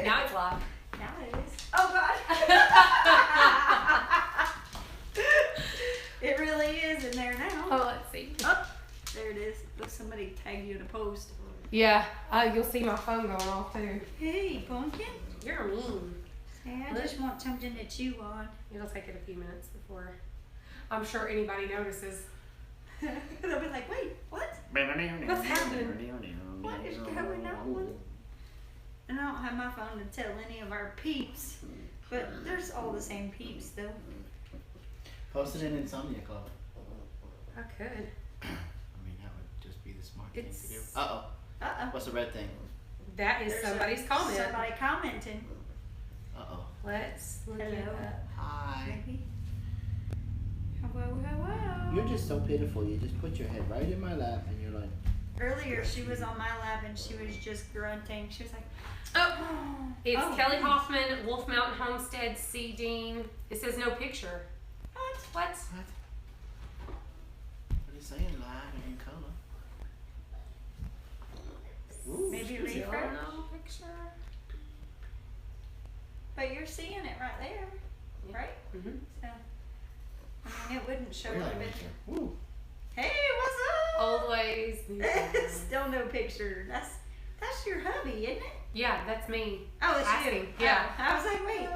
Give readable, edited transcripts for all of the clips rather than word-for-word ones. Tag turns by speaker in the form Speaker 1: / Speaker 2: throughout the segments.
Speaker 1: Now it's live.
Speaker 2: Now it is. Oh, God. It really is in there now.
Speaker 1: Oh, let's see.
Speaker 2: Oh, there it is. Look, somebody tagged you in a post.
Speaker 1: Yeah. You'll see my phone going off too.
Speaker 2: Hey, Pumpkin.
Speaker 1: You're mean.
Speaker 2: Hey, I just want something to chew on.
Speaker 1: It'll take it a few minutes before I'm sure anybody notices.
Speaker 2: They'll be like, wait, what?
Speaker 1: What's happening?
Speaker 2: What is going on? And I don't have my phone to tell any of our peeps. But there's all the same peeps, though.
Speaker 3: Post it in Insomnia Club.
Speaker 1: I could.
Speaker 3: I mean, that would just be the smart thing
Speaker 1: It's-
Speaker 3: to do. Uh-oh.
Speaker 2: Uh-oh.
Speaker 3: What's the red thing?
Speaker 1: That is
Speaker 2: There's
Speaker 1: somebody's comment.
Speaker 2: Somebody commenting.
Speaker 3: Uh-oh.
Speaker 1: Let's look
Speaker 2: Hello.
Speaker 1: it up.
Speaker 3: Hi.
Speaker 2: Maybe. Hello, hello.
Speaker 3: You're just so pitiful. You just put your head right in my lap and you're like...
Speaker 2: Earlier, she was on my lap and she was just grunting. She was like,
Speaker 1: Oh, it's
Speaker 2: Oh,
Speaker 1: Kelly
Speaker 2: goodness.
Speaker 1: Hoffman, Wolf Mountain Homestead, seeding. It says no picture.
Speaker 2: what?
Speaker 1: What?
Speaker 3: What? What are you saying? Live and in color. Ooh,
Speaker 2: Maybe
Speaker 3: excuse me.
Speaker 2: refresh.
Speaker 1: No picture.
Speaker 2: But you're seeing it right there, right?
Speaker 1: Mm-hmm.
Speaker 2: So, I mean, it wouldn't show
Speaker 3: Really?
Speaker 2: up.
Speaker 3: Ooh.
Speaker 2: Hey, what's up?
Speaker 1: Old ways.
Speaker 2: Still no picture. That's your hubby, isn't it?
Speaker 1: Yeah, that's me.
Speaker 2: Oh, it's
Speaker 1: I
Speaker 2: you.
Speaker 1: see. Yeah.
Speaker 2: Oh, I was like, wait.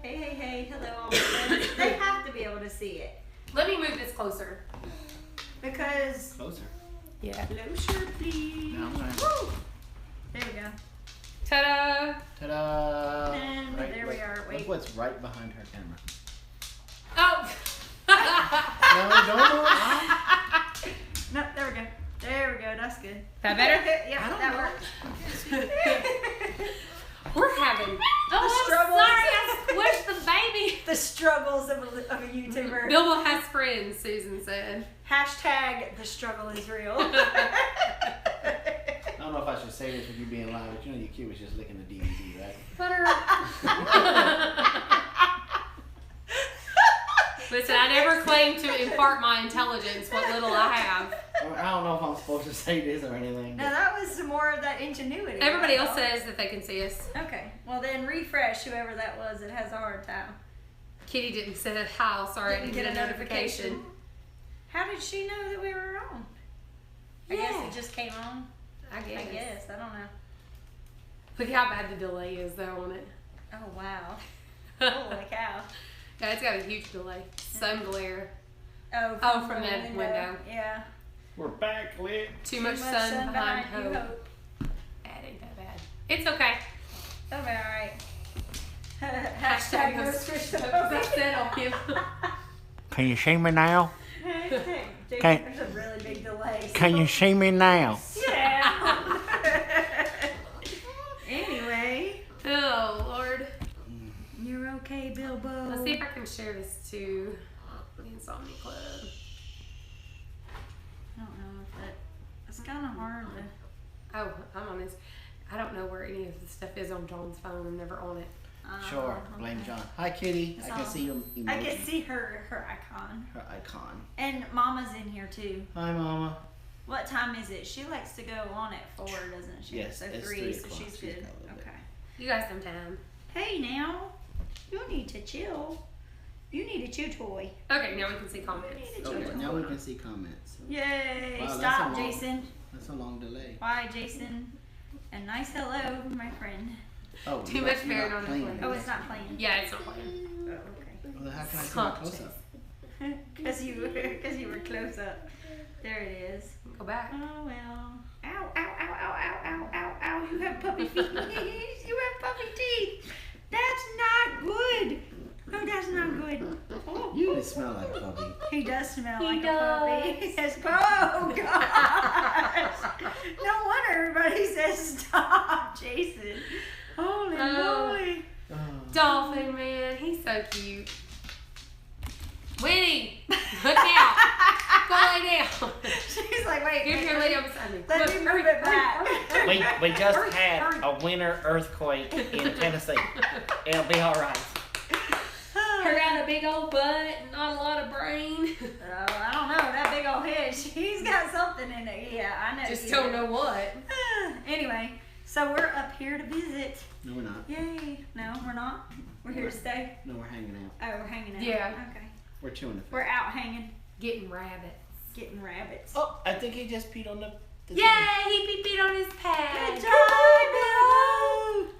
Speaker 2: Hey, hello, all my friends. They have to be able to see it
Speaker 1: Let me move this closer.
Speaker 2: because
Speaker 3: Closer.
Speaker 1: Yeah.
Speaker 2: closer, please.
Speaker 3: No, I'm trying.
Speaker 2: Woo! There we go.
Speaker 1: Ta-da!
Speaker 3: Ta-da!
Speaker 2: And there we are. Wait.
Speaker 3: Look what's right behind her camera.
Speaker 1: Oh!
Speaker 3: No, don't move.
Speaker 2: No, there we go. There we go. That's good.
Speaker 1: That better?
Speaker 2: Yeah,
Speaker 3: I don't
Speaker 2: that
Speaker 3: know.
Speaker 2: worked.
Speaker 1: We're having. Oh, I'm
Speaker 2: struggles.
Speaker 1: sorry, I squished the baby.
Speaker 2: The struggles of a YouTuber.
Speaker 1: Bilbo has friends, Susan said.
Speaker 2: Hashtag the struggle is real.
Speaker 3: I don't know if I should say this with you being live, but you know your kid was just licking the DVD, right?
Speaker 1: Butter. Listen, I never claimed to impart my intelligence, what little I have.
Speaker 3: I don't know if I'm supposed to say this or anything.
Speaker 2: Now that was some more of that ingenuity.
Speaker 1: Everybody
Speaker 2: right?
Speaker 1: else says that they can see us.
Speaker 2: Okay, well then refresh whoever that was that has a hard time.
Speaker 1: Kitty didn't say hi, sorry, I didn't get a notification.
Speaker 2: How did she know that we were on? I guess it just came on.
Speaker 1: I guess.
Speaker 2: I guess. I don't know.
Speaker 1: Look how bad the delay is though on it.
Speaker 2: Oh wow. Holy cow.
Speaker 1: Yeah, it's got a huge delay. Sun glare.
Speaker 2: Oh,
Speaker 1: from
Speaker 2: the
Speaker 1: that window.
Speaker 2: Yeah.
Speaker 3: We're back lit.
Speaker 1: Too much sun behind
Speaker 2: you
Speaker 1: hope. That ain't that bad. It's okay.
Speaker 2: That'll be alright.
Speaker 1: Hashtag
Speaker 2: no
Speaker 1: no
Speaker 2: Christian.
Speaker 1: That's it on him.
Speaker 3: Can you see me now?
Speaker 2: There's a really big delay.
Speaker 3: Can you see me now?
Speaker 2: Yeah. Anyway.
Speaker 1: Oh, Lord.
Speaker 2: You're okay, Bilbo.
Speaker 1: Let's see if I can share this to the Insomnia Club.
Speaker 2: I don't know if it's kind of hard to...
Speaker 1: Oh, I'm on this. I don't know where any of the stuff is on John's phone. I'm never on it.
Speaker 3: Sure, blame John. Hi, Kitty. I can see your emoji.
Speaker 2: I can see her icon.
Speaker 3: Her icon.
Speaker 2: And Mama's in here too.
Speaker 3: Hi, Mama.
Speaker 2: What time is it? She likes to go on at 4, doesn't she?
Speaker 3: Yes,
Speaker 2: so
Speaker 3: it's
Speaker 2: 3,
Speaker 3: 3
Speaker 2: so
Speaker 3: o'clock.
Speaker 2: she's
Speaker 3: She's
Speaker 2: good.
Speaker 3: got a little bit.
Speaker 2: Okay.
Speaker 1: You guys some time.
Speaker 2: Hey now, you need to chill. You need a chew toy.
Speaker 1: Okay, now we can see comments.
Speaker 3: Okay, now we can see comments.
Speaker 2: Yay!
Speaker 3: Wow, that's
Speaker 2: Stop,
Speaker 3: a long-
Speaker 2: Jason.
Speaker 3: That's a long delay.
Speaker 2: Bye, Jason. And nice hello, my friend.
Speaker 3: Oh,
Speaker 1: Too
Speaker 3: you're
Speaker 1: much
Speaker 3: not- you're
Speaker 1: Baron
Speaker 3: not
Speaker 1: on the
Speaker 3: playing.
Speaker 1: plane.
Speaker 2: Oh, it's not playing.
Speaker 1: Yeah, it's not playing.
Speaker 2: Oh, okay.
Speaker 3: Well, then how can I see my close up?
Speaker 2: Because you were close up. There it is.
Speaker 1: Go back.
Speaker 2: Oh well. Ow, ow, ow, ow, ow, ow, ow, ow. You have puppy feet. You have puppy teeth. That's not good. No, that's not good. Oh,
Speaker 3: You smell like a puppy.
Speaker 2: he does smell
Speaker 1: He
Speaker 2: like
Speaker 1: does.
Speaker 2: a puppy. Yes. Oh gosh. No wonder everybody says stop, Jason. Holy moly.
Speaker 3: Oh.
Speaker 1: Dolphin man, he's so cute. Winnie, look out. Go lay down.
Speaker 2: She's like, wait.
Speaker 1: Here's
Speaker 2: wait,
Speaker 1: your
Speaker 2: wait.
Speaker 1: lady beside me.
Speaker 2: Let
Speaker 1: Look,
Speaker 2: me
Speaker 1: hurry,
Speaker 2: move it
Speaker 1: hurry,
Speaker 2: back.
Speaker 1: hurry, hurry.
Speaker 3: We just
Speaker 1: Hurry,
Speaker 3: had
Speaker 1: hurry.
Speaker 3: a winter earthquake in Tennessee. It'll be all right.
Speaker 1: Her got a big old butt and not a lot of brain.
Speaker 2: Oh, I don't know. That big old head. He's got something in it. Yeah, I know.
Speaker 1: Just
Speaker 2: he
Speaker 1: don't
Speaker 2: did.
Speaker 1: know what.
Speaker 2: Anyway, So we're up here to visit.
Speaker 3: No, we're not.
Speaker 2: Yay. No, we're not. We're here to stay.
Speaker 3: No, we're hanging out.
Speaker 2: Oh, we're hanging out.
Speaker 1: Yeah.
Speaker 2: Okay.
Speaker 3: We're chewing the food.
Speaker 2: We're out hanging,
Speaker 1: Getting rabbits.
Speaker 2: getting rabbits.
Speaker 3: Oh, I think he just peed on the
Speaker 1: Yay! He peed on his pad.
Speaker 2: Good job, Bill.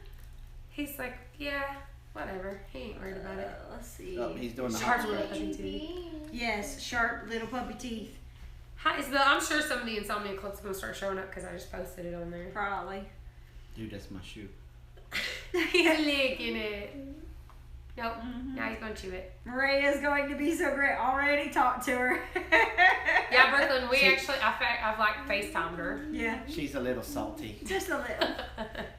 Speaker 1: He's like, yeah, whatever. He ain't worried about it.
Speaker 2: Let's see.
Speaker 3: Oh, he's doing the
Speaker 1: Sharp
Speaker 3: hot
Speaker 1: little
Speaker 3: scratch.
Speaker 1: puppy teeth.
Speaker 2: Yes, sharp little puppy teeth.
Speaker 1: Hi, Isabel. I'm sure some of the Insomnia clips are gonna start showing up because I just posted it on there.
Speaker 2: Probably.
Speaker 3: Dude, that's my shoe.
Speaker 1: He's licking it. Nope.
Speaker 2: Mm-hmm.
Speaker 1: Now he's gonna chew it.
Speaker 2: Maria's going to be so great. Already talked to her.
Speaker 1: Yeah, Brooklyn. I've like FaceTimed her.
Speaker 2: Yeah,
Speaker 3: She's a little salty.
Speaker 2: just a little,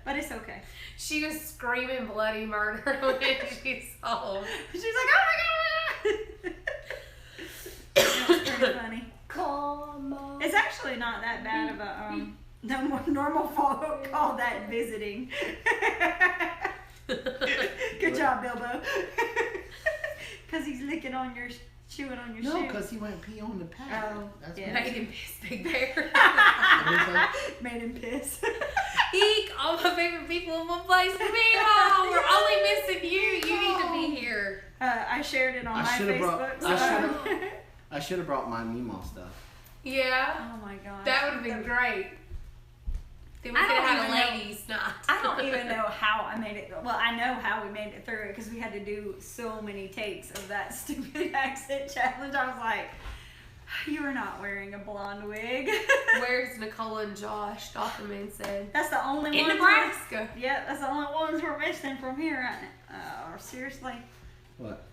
Speaker 2: but it's okay.
Speaker 1: She was screaming bloody murder when she saw him.
Speaker 2: She's like, oh my god! It was pretty funny.
Speaker 1: Come on.
Speaker 2: It's actually not that bad of a normal folk call that visiting. Good job, Bilbo. Because he's licking on your, chewing on your
Speaker 3: No,
Speaker 2: shoe.
Speaker 3: because he went pee on the pad.
Speaker 2: Oh,
Speaker 3: That's
Speaker 2: yeah.
Speaker 1: Made him piss, Big Bear.
Speaker 2: Made him piss.
Speaker 1: Eek! All my favorite people in one place to be. Oh, we're only missing you. You need to be here.
Speaker 2: I shared it on my Facebook.
Speaker 3: I should have brought my Meemaw stuff.
Speaker 1: Yeah.
Speaker 2: Oh my god.
Speaker 1: That would have been great. Then we
Speaker 2: I
Speaker 1: could
Speaker 2: don't
Speaker 1: have had a
Speaker 2: even know-
Speaker 1: ladies' night.
Speaker 2: I don't even know how I made it. Well, I know how we made it through it because we had to do so many takes of that stupid accent challenge. I was like, you are not wearing a blonde wig.
Speaker 1: Where's Nicole and Josh? Document said.
Speaker 2: That's the only
Speaker 1: In
Speaker 2: one.
Speaker 1: Nebraska.
Speaker 2: Yeah, that's the only ones we're missing from here right now. Oh, seriously.
Speaker 3: What?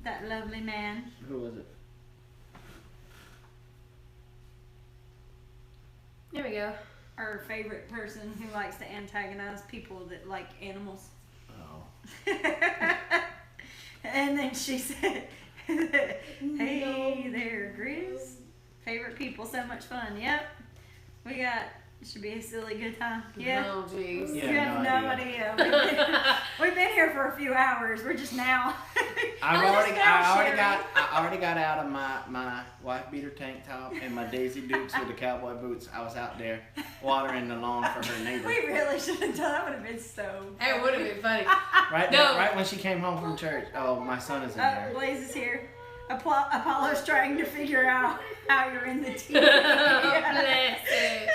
Speaker 2: That lovely man.
Speaker 3: Who was it?
Speaker 1: There we go.
Speaker 2: Our favorite person who likes to antagonize people that like animals.
Speaker 3: Oh.
Speaker 2: And then she said, hey there, Grizz. Favorite people, so much fun. Yep. We got, it should be a silly good time. Yeah.
Speaker 1: Oh, jeez.
Speaker 3: Yeah.
Speaker 2: You have no idea. We've been here for a few hours. We're just now.
Speaker 3: I
Speaker 2: We're
Speaker 3: already
Speaker 2: just now sharing.
Speaker 3: got out of my wife beater tank top and my Daisy Dukes with the cowboy boots. I was out there watering the lawn for her neighbor.
Speaker 2: We really should have done that. Would have been so.
Speaker 1: That would have been funny.
Speaker 3: Right
Speaker 1: No.
Speaker 3: there, right when she came home from church. Oh, my son is in there.
Speaker 2: Blaze is here. Apollo's trying to figure out how you're in the TV.
Speaker 1: Bless it.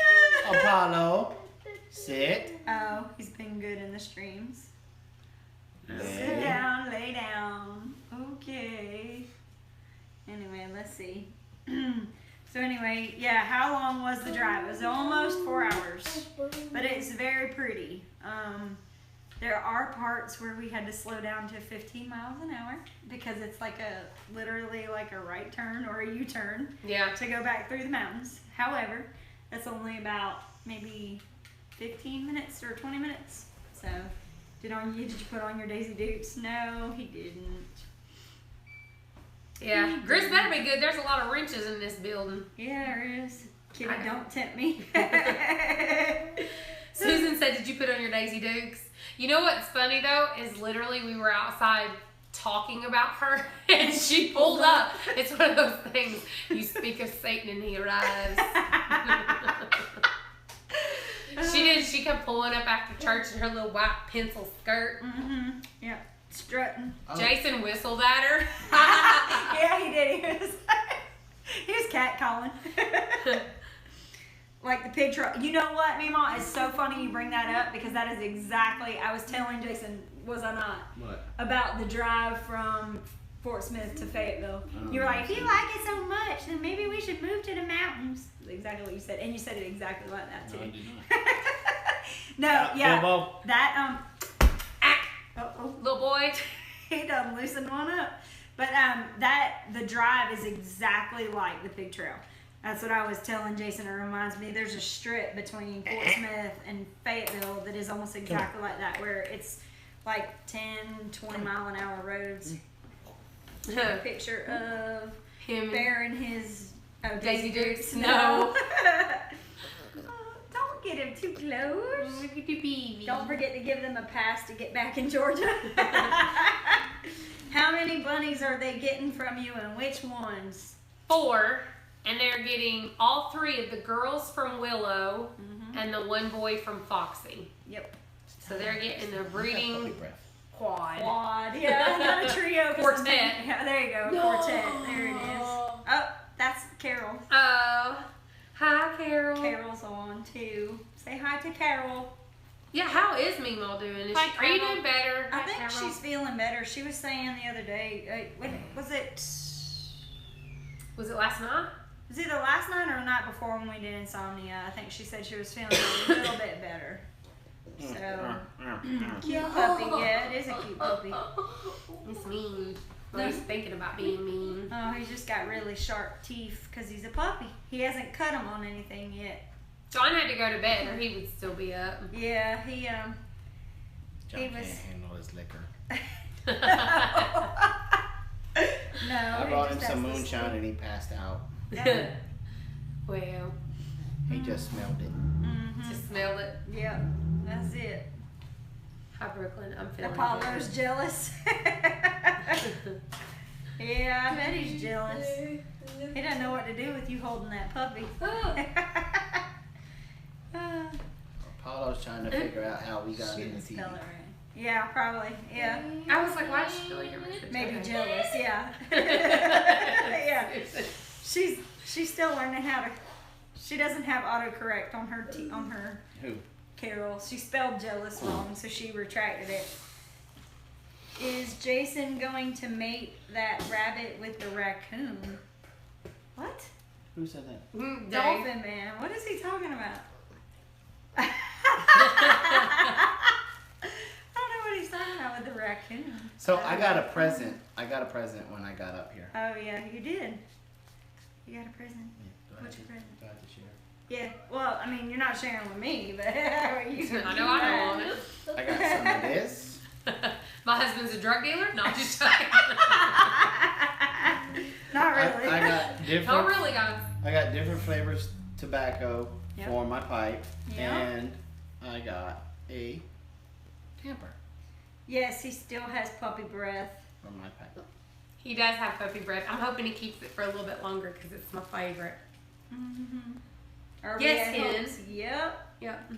Speaker 3: Apollo, sit.
Speaker 2: Oh, he's been good in the streams. Sit
Speaker 3: Lay.
Speaker 2: down, lay down. Okay. Anyway, let's see. So anyway, yeah, how long was the drive? It was almost 4 hours, but it's very pretty. There are parts where we had to slow down to 15 miles an hour because it's like literally like a right turn or a U-turn
Speaker 1: Yeah.
Speaker 2: to go back through the mountains. However, that's only about maybe 15 minutes or 20 minutes. So, did you put on your Daisy Dukes? No, he didn't.
Speaker 1: Yeah. Grizz better be good. There's a lot of wrenches in this building.
Speaker 2: Yeah, there is. Kitty, don't tempt me.
Speaker 1: Susan said, did you put on your Daisy Dukes? You know what's funny though is literally we were outside talking about her and she pulled up. It's one of those things. You speak of Satan and he arrives. She did. She kept pulling up after church in her little white pencil skirt.
Speaker 2: Mm-hmm. Yeah, strutting.
Speaker 3: Oh.
Speaker 1: Jason whistled at her.
Speaker 2: Yeah, he did. He was catcalling. Like the pig truck. You know what, Mima? It's so funny you bring that up because that is exactly, I was telling Jason, was I not?
Speaker 3: What?
Speaker 2: About the drive from Fort Smith to Fayetteville.
Speaker 3: Oh,
Speaker 2: You were like, if you like it so much, then maybe we should move to the mountains. That's exactly what you said. And you said it exactly like that too.
Speaker 3: No, I did
Speaker 2: No,
Speaker 3: not.
Speaker 2: yeah.
Speaker 3: Bilbo.
Speaker 2: That,
Speaker 1: Little boy.
Speaker 2: he done loosened one up. But the drive is exactly like the pig trail. That's what I was telling Jason. It reminds me, there's a strip between Fort Smith and Fayetteville that is almost exactly like that, where it's like 10, 20 mile an hour roads. A picture of
Speaker 1: Him.
Speaker 2: Bear and his
Speaker 1: Daisy Dukes.
Speaker 2: No. Oh, don't get him too close.
Speaker 1: Look at your baby.
Speaker 2: Don't forget to give them a pass to get back in Georgia. How many bunnies are they getting from you and which ones?
Speaker 1: 4. and they're getting all 3 of the girls from Willow and the 1 boy from Foxy.
Speaker 2: Yep.
Speaker 1: So they're getting the breeding
Speaker 3: Puppy breath.
Speaker 1: quad.
Speaker 2: Yeah, not a trio.
Speaker 1: Quartet.
Speaker 2: Yeah, there you go. Quartet. There it is. Oh, that's Carol.
Speaker 1: Oh, hi, Carol.
Speaker 2: Carol's on too. Say hi to Carol.
Speaker 1: Yeah, how is Meemaw doing?
Speaker 2: Hi,
Speaker 1: Are you
Speaker 2: Carol.
Speaker 1: doing better?
Speaker 2: I think she's feeling better. She was saying the other day, was it
Speaker 1: last night?
Speaker 2: was either last night or the night before when we did insomnia? I think she said she was feeling a little bit better. So, cute puppy. Yeah, it is a cute puppy.
Speaker 1: It's mean. Well, he's thinking about being mean.
Speaker 2: Oh, he's just got really sharp teeth because he's a puppy. He hasn't cut them on anything yet.
Speaker 1: John had to go to bed or he would still be up.
Speaker 2: Yeah,
Speaker 3: John
Speaker 2: he
Speaker 3: can't
Speaker 2: was.
Speaker 3: handle his liquor.
Speaker 2: No,
Speaker 3: I brought him some moonshine and he passed out.
Speaker 2: Yeah.
Speaker 1: Well,
Speaker 3: He just smelled it.
Speaker 1: just smelled it.
Speaker 2: Yep, that's it.
Speaker 1: Hi, Brooklyn. I'm feeling
Speaker 2: Apollo's jealous. Yeah, I bet he's jealous. He doesn't know what to do with you holding that puppy.
Speaker 3: Apollo's trying to figure out how we got in the TV.
Speaker 2: Yeah, probably. Yeah.
Speaker 1: I was like, why is she doing your message?
Speaker 2: Maybe jealous, yeah. Yeah. She's still learning how to. She doesn't have autocorrect on her on her.
Speaker 3: Who?
Speaker 2: Carol. She spelled jealous wrong, so she retracted it. Is Jason going to mate that rabbit with the raccoon? What?
Speaker 3: Who said that?
Speaker 2: Dolphin man. What is he talking about? I don't know what he's talking about with the raccoon.
Speaker 3: So I got a present. I got a present when I got up here.
Speaker 2: Oh yeah, you did. You got a present.
Speaker 3: Yeah,
Speaker 2: What's your present?
Speaker 3: Do I have to share?
Speaker 2: Yeah. Well, I mean, you're not sharing with me, but you.
Speaker 1: I know I don't want it.
Speaker 3: I got some of this.
Speaker 1: My husband's a drug dealer? No, I'm just joking.
Speaker 2: Not really.
Speaker 3: I got different.
Speaker 1: Oh, really, guys?
Speaker 3: I got different flavors tobacco
Speaker 2: Yep.
Speaker 3: for my pipe,
Speaker 2: Yeah.
Speaker 3: and I got a tamper
Speaker 2: Yes, he still has puppy breath.
Speaker 3: for my pipe.
Speaker 1: He does have puppy breath. I'm hoping he keeps it for a little bit longer because it's my favorite.
Speaker 2: Are
Speaker 1: Yes,
Speaker 2: we at
Speaker 1: hen.
Speaker 2: hopes? Yep.
Speaker 1: Yep.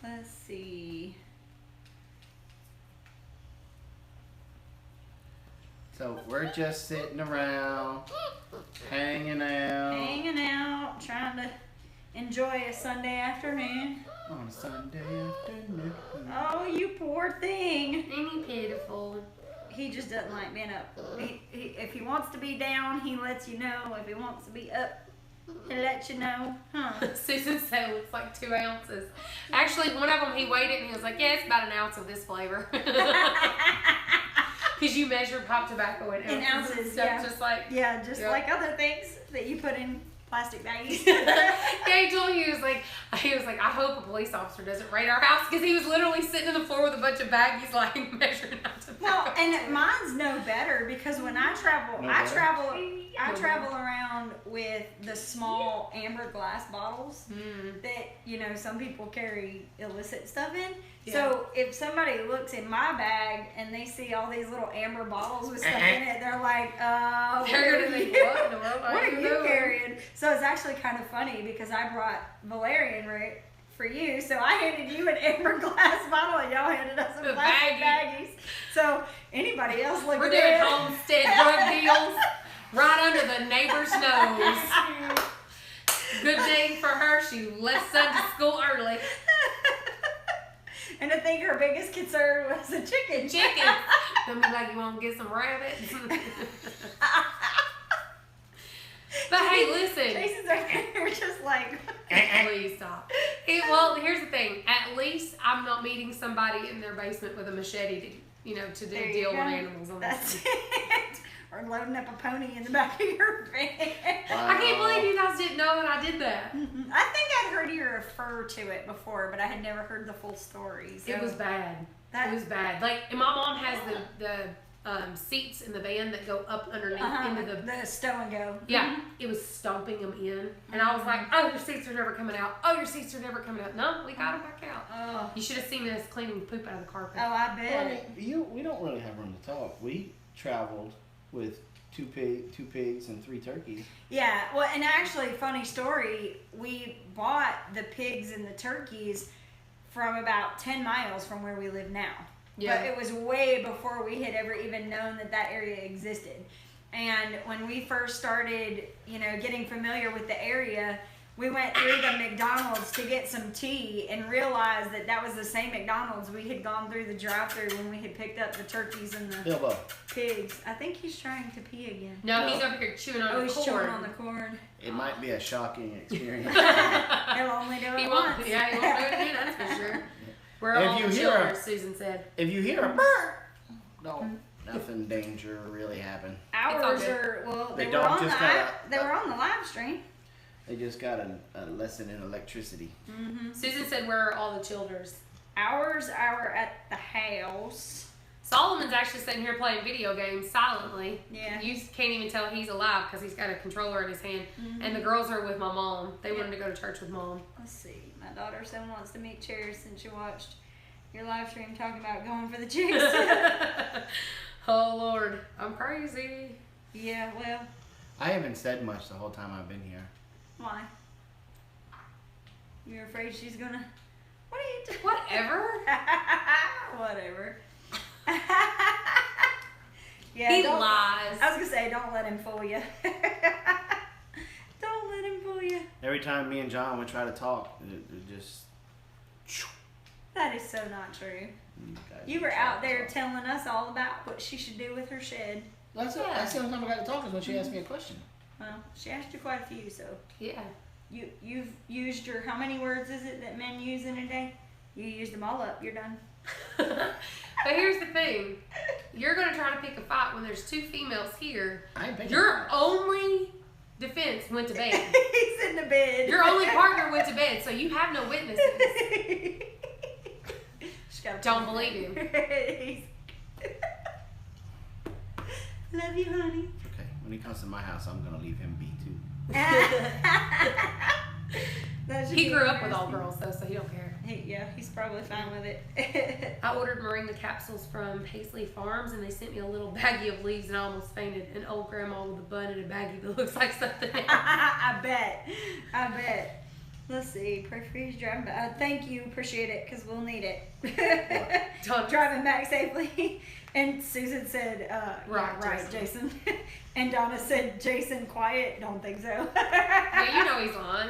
Speaker 2: Let's see.
Speaker 3: So we're just sitting around, hanging out
Speaker 2: Hanging out, trying to enjoy a Sunday afternoon.
Speaker 3: on a Sunday afternoon.
Speaker 2: Oh, you poor thing.
Speaker 1: Ain't he pitiful?
Speaker 2: He just doesn't like being up. If he wants to be down, he lets you know. If he wants to be up, he lets you know. Huh?
Speaker 1: Susan said it looks like 2 ounces. Actually, one of them, he weighed it and he was like, yeah, it's about 1 ounce of this flavor. Because you measure pop tobacco in ounces.
Speaker 2: In ounces,
Speaker 1: and stuff,
Speaker 2: yeah.
Speaker 1: Just like,
Speaker 2: Yeah, just
Speaker 1: Yep.
Speaker 2: like other things that you put in plastic baggies.
Speaker 1: yeah, he told me, he was like, I hope a police officer doesn't raid our house because he was literally sitting on the floor with a bunch of baggies like measuring out tobacco.
Speaker 2: Well, and mine's no better because when I travel,
Speaker 3: No
Speaker 2: I
Speaker 3: better?
Speaker 2: travel around with the small amber glass bottles that, you know, some people carry illicit stuff in.
Speaker 1: Yeah.
Speaker 2: So if somebody looks in my bag and they see all these little amber bottles with stuff in it, they're like,
Speaker 1: They're gonna think, what in the world
Speaker 2: what
Speaker 1: are
Speaker 2: are
Speaker 1: you
Speaker 2: you
Speaker 1: doing?
Speaker 2: carrying? So it's actually kind of funny because I brought valerian root for you, so I handed you an amber glass bottle and y'all handed us some
Speaker 1: A
Speaker 2: plastic
Speaker 1: baggie.
Speaker 2: baggies. So anybody else looking
Speaker 1: We're
Speaker 2: at
Speaker 1: doing
Speaker 2: it?
Speaker 1: Homestead drug deals right under the neighbor's nose. Good thing for her, she left Sunday school early.
Speaker 2: And I think her biggest concern was the chicken.
Speaker 1: Chicken. Then be like, you want to get some rabbits? But hey, listen.
Speaker 2: Jason's over here just like.
Speaker 1: Please stop. Well, here's the thing. At least I'm not meeting somebody in their basement with a machete to, to
Speaker 2: There you
Speaker 1: deal with
Speaker 2: go.
Speaker 1: animals on
Speaker 2: That's
Speaker 1: this.
Speaker 2: it. Or loading up a pony in the back of your van.
Speaker 1: I can't believe you guys didn't know that I did that.
Speaker 2: I think I'd heard you refer to it before, but I had never heard the full story. So
Speaker 1: It was bad. It was bad. Like, and my mom has the seats in the van that go up underneath into
Speaker 2: the stow and go.
Speaker 1: Yeah, it was stomping them in. And I was like, oh, your seats are never coming out. Oh, your seats are never coming out. No, we got them back out.
Speaker 2: Oh.
Speaker 1: You should have seen us cleaning poop out of the carpet.
Speaker 2: Oh, I
Speaker 3: Well,
Speaker 2: bet.
Speaker 3: we don't really have room to talk. We traveled with two pigs, and 3 turkeys.
Speaker 2: Yeah, well, and actually, funny story, we bought the pigs and the turkeys from about 10 miles from where we live now.
Speaker 1: Yeah.
Speaker 2: But it was way before we had ever even known that area existed. And when we first started, getting familiar with the area, we went through the McDonald's to get some tea and realized that was the same McDonald's we had gone through the drive-thru when we had picked up the turkeys and the
Speaker 3: Bilbo.
Speaker 2: pigs. I think he's trying to pee again.
Speaker 1: No, he's over here chewing on the
Speaker 2: he's
Speaker 1: cord.
Speaker 2: chewing on the cord.
Speaker 3: It might be a shocking experience.
Speaker 2: He'll only do
Speaker 1: He
Speaker 2: it
Speaker 1: won't.
Speaker 2: once.
Speaker 1: Yeah, he won't do it again. That's for sure. We're
Speaker 3: If
Speaker 1: all
Speaker 3: you hear
Speaker 1: children,
Speaker 3: a-
Speaker 1: Susan said.
Speaker 3: If you hear a burr, nothing danger really happened.
Speaker 2: Ours
Speaker 1: good.
Speaker 2: are
Speaker 3: The
Speaker 2: they were
Speaker 3: dog
Speaker 2: on
Speaker 3: just
Speaker 2: they were on the live stream.
Speaker 3: They just got a lesson in electricity.
Speaker 2: Mm-hmm.
Speaker 1: Susan said, where are all the childers?
Speaker 2: Ours are at the house.
Speaker 1: Solomon's actually sitting here playing video games silently.
Speaker 2: Yeah.
Speaker 1: You can't even tell he's alive because he's got a controller in his hand.
Speaker 2: Mm-hmm.
Speaker 1: And the girls are with my mom. They wanted to go to church with mom.
Speaker 2: Let's see. My daughter so wants to meet Cherry since she watched your live stream talking about going for the chicks.
Speaker 1: Oh, Lord. I'm crazy.
Speaker 2: Yeah, well,
Speaker 3: I haven't said much the whole time I've been here.
Speaker 2: why? You're afraid she's gonna... What are you doing?
Speaker 1: Whatever.
Speaker 2: Whatever. Yeah,
Speaker 1: He
Speaker 2: don't-
Speaker 1: lies.
Speaker 2: I was gonna say, don't let him fool you. Don't let him fool you.
Speaker 3: Every time me and John would try to talk, it just...
Speaker 2: That is so not true.
Speaker 3: guys
Speaker 2: You
Speaker 3: would
Speaker 2: were
Speaker 3: try
Speaker 2: out
Speaker 3: to
Speaker 2: there
Speaker 3: talk.
Speaker 2: telling us all about what she should do with her shed.
Speaker 3: That's
Speaker 1: Yeah.
Speaker 3: the only time I got to talk is when she asked me a question.
Speaker 2: Well, she asked you quite a few, so
Speaker 1: Yeah.
Speaker 2: you've used your, how many words is it that men use in a day? You used them all up. You're done.
Speaker 1: But here's the thing. You're going to try to pick a fight when there's 2 females here.
Speaker 3: I ain't picking
Speaker 1: Your
Speaker 3: her.
Speaker 1: only defense went to bed.
Speaker 2: He's in the bed.
Speaker 1: Your only partner went to bed, so you have no witnesses.
Speaker 2: She's got a
Speaker 1: Don't
Speaker 2: point.
Speaker 1: believe you.
Speaker 2: Love you, honey.
Speaker 3: Okay, when he comes to my house, I'm going to leave him be too.
Speaker 2: That should
Speaker 1: He
Speaker 2: be
Speaker 1: grew up with all
Speaker 2: interesting.
Speaker 1: girls, though, so he don't care.
Speaker 2: Yeah, he's probably fine with it.
Speaker 1: I ordered moringa capsules from Paisley Farms, and they sent me a little baggie of leaves, and I almost fainted. An old grandma with a bun and a baggie that looks like something else.
Speaker 2: I bet. Let's see. Pray for you driving back. Thank you. Appreciate it because we'll need it. Driving back safely. And Susan said, right, Jason. And Donna said, Jason, quiet. Don't think so.
Speaker 1: Yeah, you know he's lying.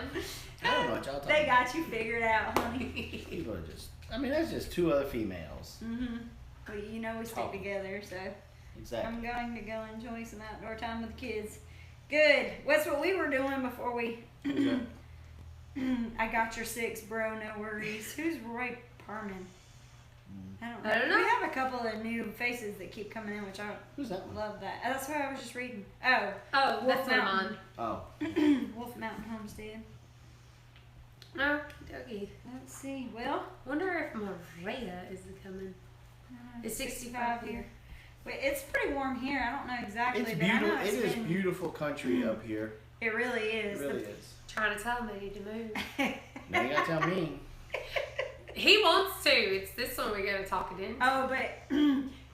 Speaker 3: I don't know what y'all talking
Speaker 2: They
Speaker 3: about.
Speaker 2: got you figured out, honey.
Speaker 3: People are just, that's just 2 other females.
Speaker 2: Mm-hmm. Well, we stick
Speaker 3: Oh.
Speaker 2: together, so
Speaker 3: Exactly.
Speaker 2: I'm going to go enjoy some outdoor time with the kids. Good. That's what we were doing before we...
Speaker 3: Okay.
Speaker 2: I got your 6, bro. No worries. Who's Roy Parman? I don't know. We have a couple of new faces that keep coming in, which I
Speaker 3: Who's that one?
Speaker 2: love that. That's what I was just reading. Oh,
Speaker 1: Oh,
Speaker 2: Wolf
Speaker 1: that's one of
Speaker 2: Mountain.
Speaker 1: mine.
Speaker 3: Oh.
Speaker 2: Wolf Mountain Homestead.
Speaker 1: No, Dougie.
Speaker 2: Let's see. Well,
Speaker 1: Wonder if Maria is coming. It's 65 here.
Speaker 2: Wait, it's pretty warm here. I don't know exactly,
Speaker 3: It's
Speaker 2: but I know
Speaker 3: beautiful.
Speaker 2: it's
Speaker 3: It is
Speaker 2: been-
Speaker 3: beautiful country up here.
Speaker 2: It really
Speaker 3: It
Speaker 2: is.
Speaker 3: really is.
Speaker 1: Trying to tell him they need to move.
Speaker 3: Now you gotta tell me.
Speaker 1: He wants to. It's this one we gotta talk it in.
Speaker 2: Oh, but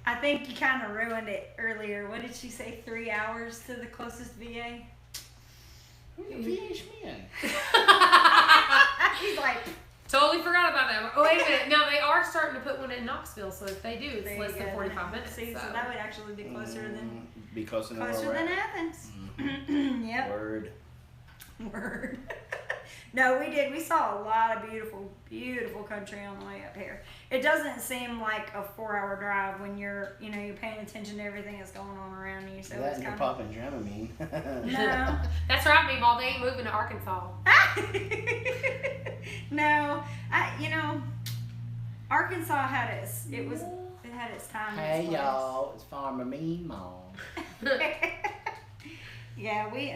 Speaker 2: I think you kind of ruined it earlier. What did she say? 3 hours to the closest VA?
Speaker 3: Finish me.
Speaker 2: He's like,
Speaker 1: Totally forgot about that one. Oh, wait a minute. Now, they are starting to put one in Knoxville, so if they do, it's
Speaker 2: there
Speaker 1: less
Speaker 2: you
Speaker 1: than
Speaker 2: go.
Speaker 1: 45 minutes.
Speaker 2: See, so that would actually be closer than
Speaker 3: Be closer than where we're
Speaker 2: than
Speaker 3: at.
Speaker 2: Athens. Yep.
Speaker 3: Word.
Speaker 2: Word. No, we did. We saw a lot of beautiful country on the way up here. It doesn't seem like a 4-hour drive when you're paying attention to everything that's going on around you. So
Speaker 3: That
Speaker 2: it's
Speaker 3: and you're
Speaker 2: kind
Speaker 3: popping Dramamine.
Speaker 2: No.
Speaker 1: That's right, Meemaw. They ain't moving to Arkansas.
Speaker 2: No, Arkansas had its. It had its time. and
Speaker 3: Hey
Speaker 2: its place.
Speaker 3: y'all, it's Farmer Mean Mom.
Speaker 2: Yeah, we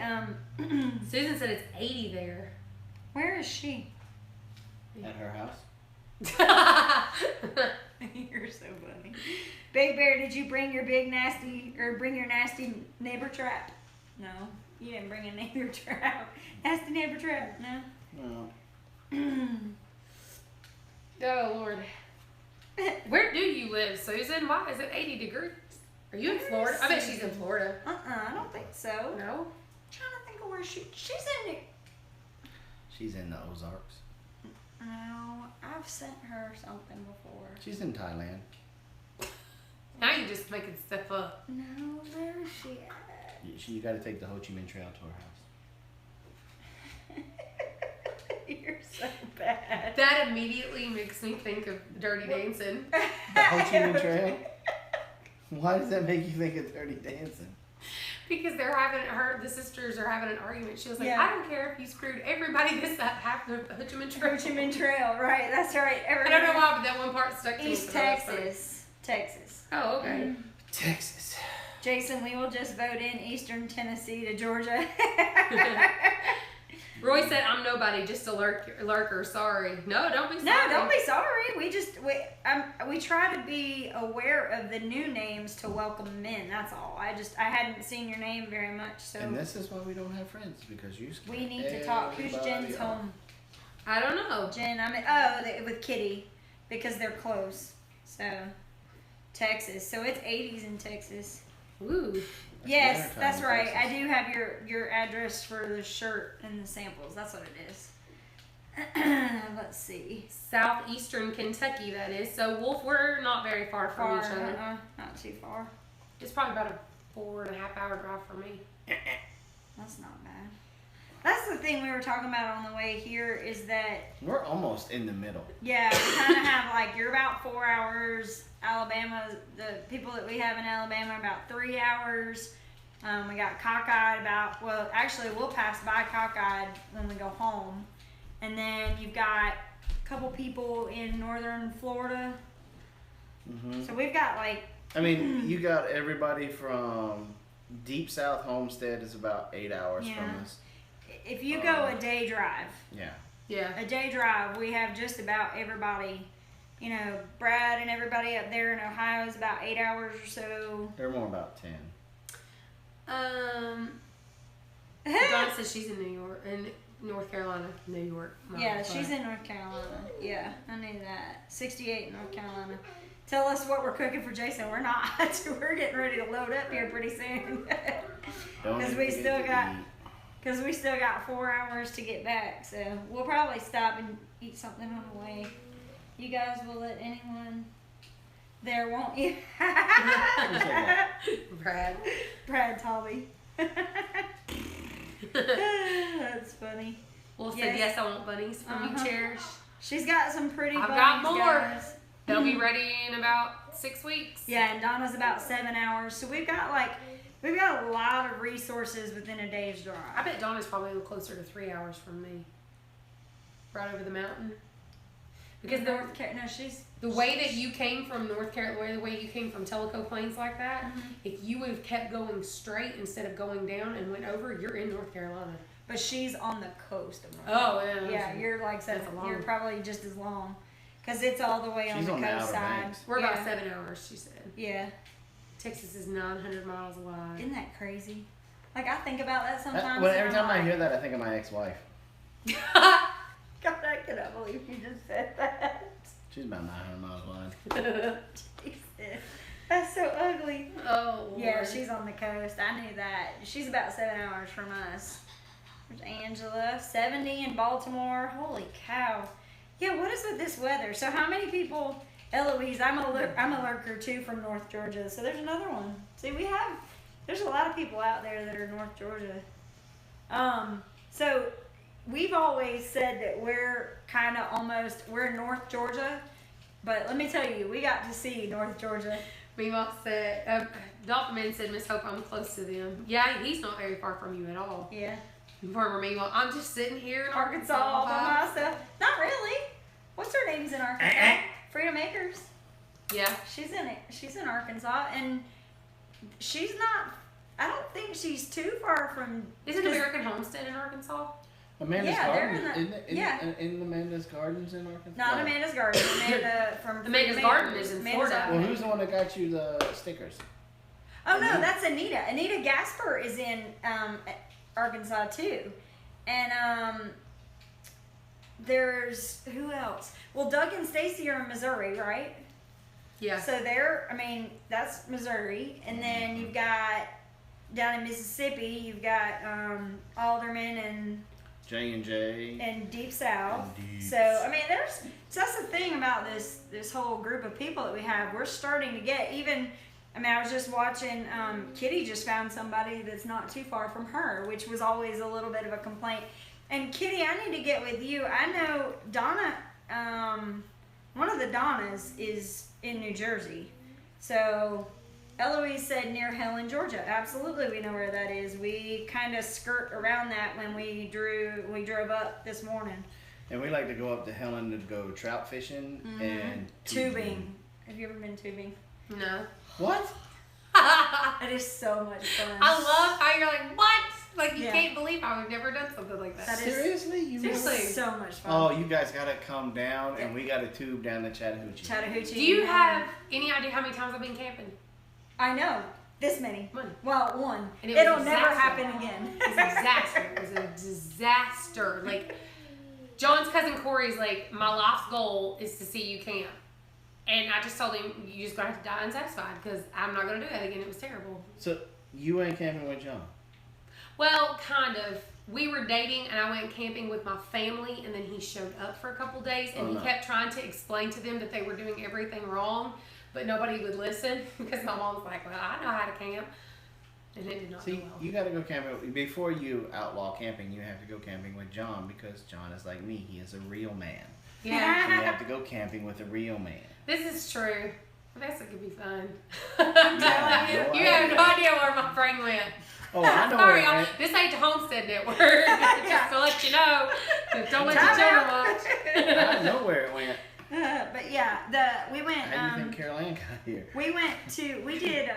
Speaker 1: Susan said it's 80 there.
Speaker 2: Where is she?
Speaker 3: At her house.
Speaker 2: You're so funny. Big Bear, did you bring your nasty neighbor trap? No, you didn't bring a neighbor trap. Nasty neighbor trap, no.
Speaker 3: No.
Speaker 1: Oh, Lord. Where do you live, Susan? Why is it 80 degrees? Are you in Florida? I bet she's in Florida.
Speaker 2: I don't think so.
Speaker 1: No?
Speaker 2: I'm trying to think of where she's in.
Speaker 3: She's in the Ozarks.
Speaker 2: No, I've sent her something before.
Speaker 3: She's in Thailand.
Speaker 1: Now you're just making stuff up.
Speaker 2: No, where is she at?
Speaker 3: You got to take the Ho Chi Minh Trail to her house.
Speaker 2: You're so bad.
Speaker 1: That immediately makes me think of Dirty Dancing.
Speaker 3: The Ho Chi Minh Trail? Why does that make you think of Dirty Dancing?
Speaker 1: Because the sisters are having an argument. She was like,
Speaker 2: Yeah.
Speaker 1: I don't care if you screwed everybody this up, half the Ho Chi Minh Trail.
Speaker 2: Ho Chi Minh Trail, right? That's right.
Speaker 1: I don't know why, but that one part stuck to me.
Speaker 2: East
Speaker 1: so that's funny.
Speaker 2: Texas.
Speaker 1: Oh, okay.
Speaker 3: Texas.
Speaker 2: Jason, we will just vote in Eastern Tennessee to Georgia.
Speaker 1: Roy said, I'm nobody, just a lurker. Sorry. No, don't be sorry.
Speaker 2: No, don't be sorry. We try to be aware of the new names to welcome them in. That's all. I hadn't seen your name very much, so.
Speaker 3: And this is why we don't have friends, because you scare
Speaker 2: We need to talk. Who's Jen's
Speaker 3: everybody off.
Speaker 2: home?
Speaker 1: I don't know.
Speaker 2: Jen, with Kitty, because they're close. So, Texas. So it's 80s in Texas.
Speaker 1: Ooh.
Speaker 2: Yes,
Speaker 3: wintertime
Speaker 2: that's
Speaker 3: in
Speaker 2: right.
Speaker 3: Texas.
Speaker 2: I do have your address for the shirt and the samples. That's what it is. Let's see.
Speaker 1: Southeastern Kentucky, that is. So, Wolf, we're not very far from each other.
Speaker 2: Not too far.
Speaker 1: It's probably about a 4.5 hour drive from me.
Speaker 2: That's not bad. That's the thing we were talking about on the way here is that,
Speaker 3: We're almost in the middle.
Speaker 2: yeah, we kind of have like, you're about 4 hours. Alabama, the people that we have in Alabama are about 3 hours. We got Cockeyed actually we'll pass by Cockeyed when we go home. And then you've got a couple people in northern Florida.
Speaker 3: Mm-hmm.
Speaker 2: So we've got like,
Speaker 3: I mean, you got everybody from deep south. Homestead is about 8 hours
Speaker 2: Yeah.
Speaker 3: from us.
Speaker 2: if you go a day drive,
Speaker 1: Yeah.
Speaker 2: a day drive, we have just about everybody. You know, Brad and everybody up there in Ohio is about 8 hours or so.
Speaker 3: They're more about 10.
Speaker 1: Dawn says she's in New York, in North Carolina, New York.
Speaker 2: Yeah, she's in North Carolina. Yeah, I knew that. 68 in North Carolina. Tell us what we're cooking for Jason. We're not. We're getting ready to load up here pretty soon. Because we still got 4 hours to get back. So we'll probably stop and eat something on the way. You guys will let anyone there, won't you? Brad Tolby. That's funny.
Speaker 1: Wolf said, yes, I want bunnies from you, Cherish.
Speaker 2: She's got some pretty
Speaker 1: I've
Speaker 2: bunnies,
Speaker 1: got more.
Speaker 2: guys.
Speaker 1: They'll be ready in about 6 weeks.
Speaker 2: Yeah, and Donna's about 7 hours. So we've got a lot of resources within a day's drive.
Speaker 1: I bet Donna's probably a little closer to 3 hours from me. Right over the mountain. Because the way that you came from North Carolina, the way you came from Tellico Plains like that, if you would have kept going straight instead of going down and went over, you're in North Carolina.
Speaker 2: But she's on the coast of North
Speaker 1: Carolina.
Speaker 2: Yeah, you're like seven. You're probably just as long. Because it's all the way on the coast
Speaker 3: Outer
Speaker 2: side.
Speaker 3: Banks.
Speaker 1: We're about 7 hours, she said.
Speaker 2: Yeah.
Speaker 1: Texas is 900 miles wide.
Speaker 2: Isn't that crazy? Like, I think about that sometimes.
Speaker 3: Every time I hear that, I think of my ex-wife.
Speaker 2: God, I cannot believe you just said that.
Speaker 3: She's about 900 miles wide.
Speaker 2: Jesus. That's so ugly.
Speaker 1: Oh, Lord.
Speaker 2: Yeah, she's on the coast. I knew that. She's about 7 hours from us. There's Angela, 70 in Baltimore. Holy cow. Yeah, what is with this weather? So how many people, Eloise, I'm a lurker too from North Georgia. So there's another one. See, there's a lot of people out there that are North Georgia. So we've always said that we're we're North Georgia. But let me tell you, we got to see North Georgia.
Speaker 1: Meemaw said, Dolphin said, Miss Hope, I'm close to them. Yeah, he's not very far from you at all.
Speaker 2: Yeah.
Speaker 1: Farmer Meemaw, I'm just sitting here in
Speaker 2: Arkansas all by myself. Not really. What's her name's in Arkansas? Freedom Acres.
Speaker 1: Yeah.
Speaker 2: She's in Arkansas, and she's not. I don't think she's too far from.
Speaker 1: Isn't American Homestead in Arkansas?
Speaker 3: Amanda's
Speaker 2: they're
Speaker 3: Garden.
Speaker 2: in
Speaker 3: In Amanda's Gardens in Arkansas?
Speaker 2: Not Amanda's Garden. Amanda from
Speaker 1: Amanda's
Speaker 2: Freedom
Speaker 1: Garden
Speaker 2: Acres.
Speaker 1: is in
Speaker 2: Amanda's
Speaker 1: Florida.
Speaker 3: Well, who's the one that got you the stickers?
Speaker 2: Oh no, that's Anita. Anita Gasper is in Arkansas too, and there's who else? Well, Doug and Stacy are in Missouri, right?
Speaker 1: Yeah.
Speaker 2: So that's Missouri. And then you've got down in Mississippi, you've got Alderman and
Speaker 3: J&J.
Speaker 2: And Deep South.
Speaker 3: And Deep.
Speaker 2: So, that's the thing about this whole group of people that we have. We're starting to get I was just watching, Kitty just found somebody that's not too far from her, which was always a little bit of a complaint. And Kitty, I need to get with you. I know Donna, one of the Donnas is in New Jersey. So Eloise said near Helen, Georgia. Absolutely, we know where that is. We kind of skirt around that when we drove up this morning.
Speaker 3: And we like to go up to Helen to go trout fishing and
Speaker 2: tubing. Have you ever been tubing?
Speaker 1: No.
Speaker 3: What?
Speaker 2: It is so much fun.
Speaker 1: I love how you're like, what? Like, you
Speaker 2: Yeah.
Speaker 1: can't believe I've never done something like that.
Speaker 2: That is-
Speaker 3: Seriously?
Speaker 1: Seriously.
Speaker 2: It's so much fun.
Speaker 3: Oh, you guys gotta come down, and we got a tube down to Chattahoochee.
Speaker 2: Chattahoochee.
Speaker 1: Do you have any idea how many times I've been camping?
Speaker 2: I know. This many.
Speaker 1: One.
Speaker 2: Well, one.
Speaker 1: And it was
Speaker 2: It'll
Speaker 1: a
Speaker 2: never
Speaker 1: disaster.
Speaker 2: happen again.
Speaker 1: It was a disaster. It was a disaster. Like, John's cousin Corey's like, my life's goal is to see you camp. And I just told him, you just gonna have to die unsatisfied because I'm not gonna do that again. It was terrible.
Speaker 3: So, you ain't camping with John?
Speaker 1: Well, kind of. We were dating and I went camping with my family and then he showed up for a couple days and he kept trying to explain to them that they were doing everything wrong, but nobody would listen because my mom was like, well, I know how to camp. And it did not go
Speaker 3: See,
Speaker 1: well.
Speaker 3: you gotta go camping. Before you outlaw camping, you have to go camping with John because John is like me. He is a real man.
Speaker 1: Yeah,
Speaker 3: So you have to go camping with a real man.
Speaker 1: this is true. I guess it could be fun.
Speaker 3: Yeah,
Speaker 1: You have no idea where my brain went.
Speaker 3: Oh, I know
Speaker 1: Sorry,
Speaker 3: where it
Speaker 1: y'all.
Speaker 3: went.
Speaker 1: This ain't the Homestead Network. Just to let you know. Don't let your children watch.
Speaker 3: I know where it went.
Speaker 2: But yeah, we went.
Speaker 3: How do you think Carol Ann got here?
Speaker 2: We did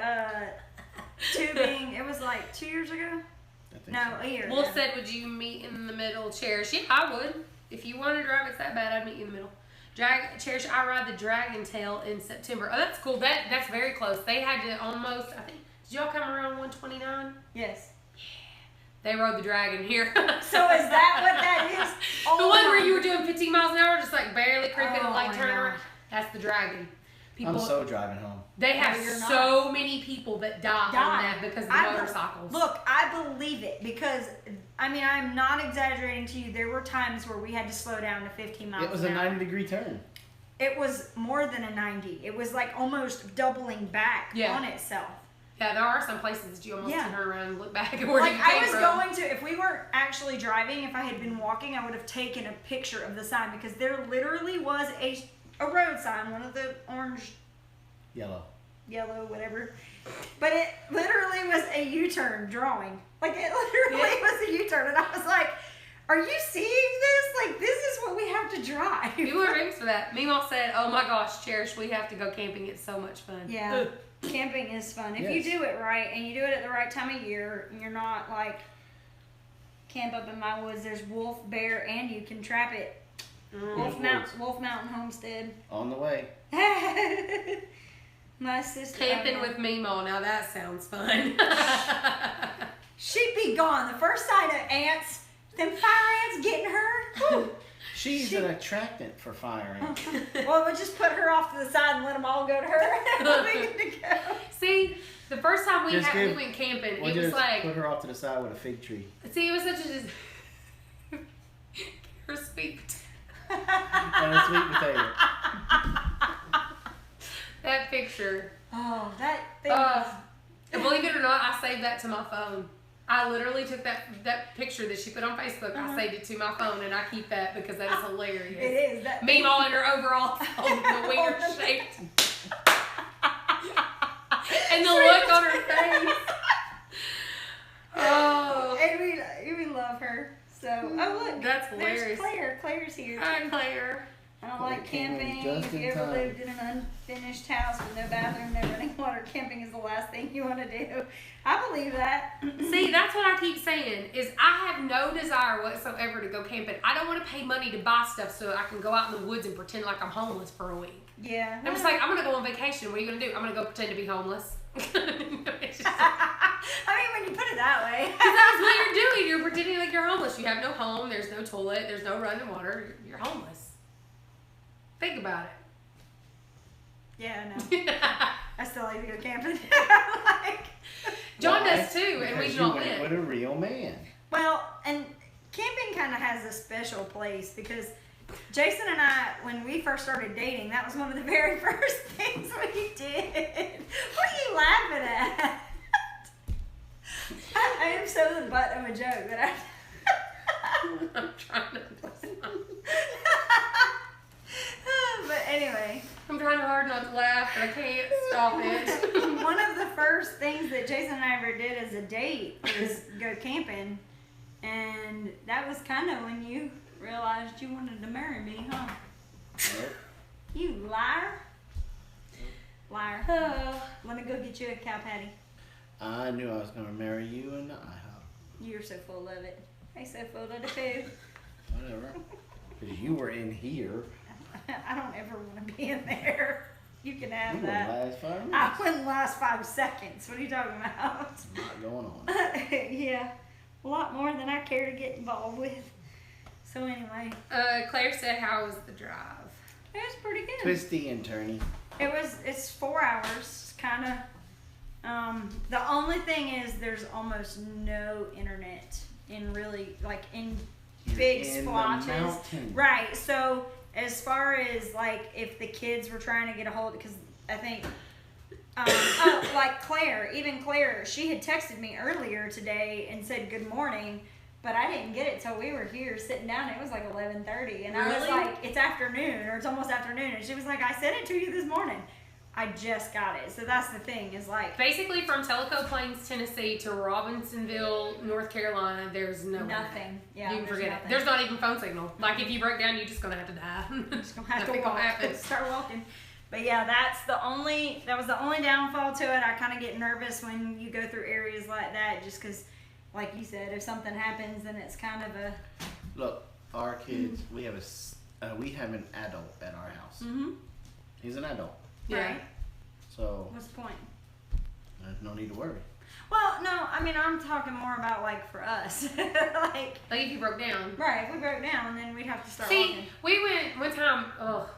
Speaker 2: tubing. It was like 2 years ago.
Speaker 3: I think
Speaker 2: No,
Speaker 3: so.
Speaker 2: a year.
Speaker 1: Wolf
Speaker 2: ago.
Speaker 1: said, would you meet in the middle cherish? Yeah, I would. If you want to drive it's that bad, I'd meet you in the middle. Cherish, I ride the Dragon Tail in September. Oh, that's cool. That's very close. They had to almost, I think, did y'all come around 129?
Speaker 2: Yes.
Speaker 1: They rode the Dragon here.
Speaker 2: So is that what that is?
Speaker 1: The
Speaker 2: Oh
Speaker 1: one where
Speaker 2: my-
Speaker 1: you were doing 15 miles an hour, just like barely creeping
Speaker 2: Oh
Speaker 1: and like
Speaker 2: my
Speaker 1: turning
Speaker 2: gosh.
Speaker 1: around. That's the Dragon. People,
Speaker 3: I'm so driving home.
Speaker 1: they have
Speaker 2: No, you're not.
Speaker 1: so many people that die on that because of the motorcycles.
Speaker 2: Look, I believe it because I'm not exaggerating to you. There were times where we had to slow down to 15 miles
Speaker 3: It was
Speaker 2: an
Speaker 3: a
Speaker 2: hour.
Speaker 3: 90-degree turn.
Speaker 2: It was more than a 90. It was like almost doubling back
Speaker 1: Yeah.
Speaker 2: on itself.
Speaker 1: Yeah, there are some places that you almost
Speaker 2: Yeah.
Speaker 1: turn around and look back at where
Speaker 2: Like
Speaker 1: you
Speaker 2: I
Speaker 1: came
Speaker 2: was
Speaker 1: from.
Speaker 2: going to, if we weren't actually driving, if I had been walking, I would have taken a picture of the sign because there literally was a road sign, one of the orange, yellow, whatever. But it literally was a U-turn drawing. Like it literally was a U-turn, and I was like, "Are you seeing this? Like this is what we have to drive."
Speaker 1: People are famous for that. Meemaw said, "Oh my gosh, Cherish, we have to go camping. It's so much fun."
Speaker 2: Yeah.
Speaker 1: Ugh.
Speaker 2: Camping is fun if you
Speaker 3: Yes.
Speaker 2: do it right and you do it at the right time of year. And you're not like camp up in my woods. There's wolf, bear, and you can trap it. Wolf Mountain Homestead.
Speaker 3: On the way.
Speaker 2: My sister.
Speaker 1: Camping with Meemaw. Now that sounds fun.
Speaker 2: She'd be gone. The first sight of ants, them fire ants getting her. Whew.
Speaker 3: She's an attractant for fire ants.
Speaker 2: Well, we'll just put her off to the side and let them all go to her. We'll be good to go.
Speaker 1: See, the first time we
Speaker 3: Just
Speaker 1: went camping,
Speaker 3: We'll
Speaker 1: it was
Speaker 3: just
Speaker 1: like,
Speaker 3: put her off to the side with a fig tree.
Speaker 1: see, it was such a You're sweet.
Speaker 3: And a sweet potato.
Speaker 1: That picture.
Speaker 2: Oh, that thing.
Speaker 1: And believe it or not, I saved that to my phone. I literally took that picture that she put on Facebook. I saved it to my phone, and I keep that because that is hilarious.
Speaker 2: It is. That
Speaker 1: Meemaw in her overall phone, the wiener shaped. And the look on her face. Oh.
Speaker 2: And we love her. So, oh look.
Speaker 1: That's
Speaker 2: There's
Speaker 1: hilarious.
Speaker 2: Claire. Claire's here.
Speaker 1: Hi,
Speaker 2: too.
Speaker 1: Claire.
Speaker 2: I don't
Speaker 3: Claire
Speaker 2: like
Speaker 3: came in
Speaker 2: camping.
Speaker 3: just
Speaker 2: If
Speaker 3: in
Speaker 2: you ever
Speaker 3: time.
Speaker 2: lived in an unfinished house with no bathroom, no running water, camping is the last thing you want to do. I believe that.
Speaker 1: See, that's what I keep saying, is I have no desire whatsoever to go camping. I don't want to pay money to buy stuff so I can go out in the woods and pretend like I'm homeless for a week.
Speaker 2: Yeah.
Speaker 1: I'm just like, I'm going to go on vacation. What are you going to do? I'm going to go pretend to be homeless. It's just,
Speaker 2: I mean, when you put it that way.
Speaker 1: that's what you're doing. You're pretending like you're homeless. You have no home. There's no toilet. There's no running water. You're homeless. Think about it.
Speaker 2: Yeah, I know. I still like to go camping. Like,
Speaker 1: John does too, and we
Speaker 3: Because
Speaker 1: don't
Speaker 3: you went
Speaker 1: win.
Speaker 3: with a real man.
Speaker 2: well, and camping kind of has a special place because Jason and I, when we first started dating, that was one of the very first things we did. What are you laughing at? I am so the butt of a joke that
Speaker 1: I'm trying to
Speaker 2: But anyway,
Speaker 1: I'm trying hard not to laugh, but I can't stop it.
Speaker 2: one of the first things that Jason and I ever did as a date was go camping. And that was kind of when you realized you wanted to marry me, huh?
Speaker 3: Nope.
Speaker 2: You liar. Liar.
Speaker 1: Oh.
Speaker 2: Let me go get you a cow patty.
Speaker 3: I knew I was going to marry you in the IHOP.
Speaker 2: You're so full of it. I'm so full of the food.
Speaker 3: Whatever. Because you were in here.
Speaker 2: I don't ever want to be in there. You can have
Speaker 3: You were
Speaker 2: that.
Speaker 3: last 5 minutes.
Speaker 2: I wouldn't last 5 seconds. What are you talking about?
Speaker 3: Not going on.
Speaker 2: Yeah. A lot more than I care to get involved with. So anyway,
Speaker 1: Claire said, how was the drive?
Speaker 2: it was pretty good.
Speaker 3: Twisty and turny.
Speaker 2: It's 4 hours, kind of. The only thing is there's almost no internet in really, like, in big
Speaker 3: in the
Speaker 2: splotches.
Speaker 3: mountain.
Speaker 2: Right. So as far as, like, if the kids were trying to get a hold, because I think, like Claire, even Claire, she had texted me earlier today and said good morning, but I didn't get it till we were here sitting down. It was like 11:30, and I was
Speaker 1: Really?
Speaker 2: like, it's afternoon, or it's almost afternoon, and she was like, I sent it to you this morning. I just got it. So that's the thing, is like
Speaker 1: Basically, from Tellico Plains, Tennessee to Robinsonville, North Carolina, there's no
Speaker 2: nothing. Yeah,
Speaker 1: you can
Speaker 2: there's
Speaker 1: forget
Speaker 2: nothing.
Speaker 1: it. There's not even phone signal. Like, if you break down, you're just going to have to die.
Speaker 2: Just gonna have to
Speaker 1: Nothing
Speaker 2: walk.
Speaker 1: gonna happen.
Speaker 2: Start walking. But yeah, that was the only downfall to it. I kind of get nervous when you go through areas like that, just because, like you said, if something happens, then it's kind of a.
Speaker 3: Look, our kids, we have an adult at our house.
Speaker 2: Mm-hmm.
Speaker 3: He's an adult.
Speaker 1: Yeah.
Speaker 2: Right.
Speaker 3: So
Speaker 2: What's the point?
Speaker 3: there's no need to worry.
Speaker 2: Well, no, I mean, I'm talking more about, like, for us. Like,
Speaker 1: Like, if you broke down.
Speaker 2: right, if we broke down, then we'd have to start
Speaker 1: See,
Speaker 2: walking.
Speaker 1: we went one time. Oh,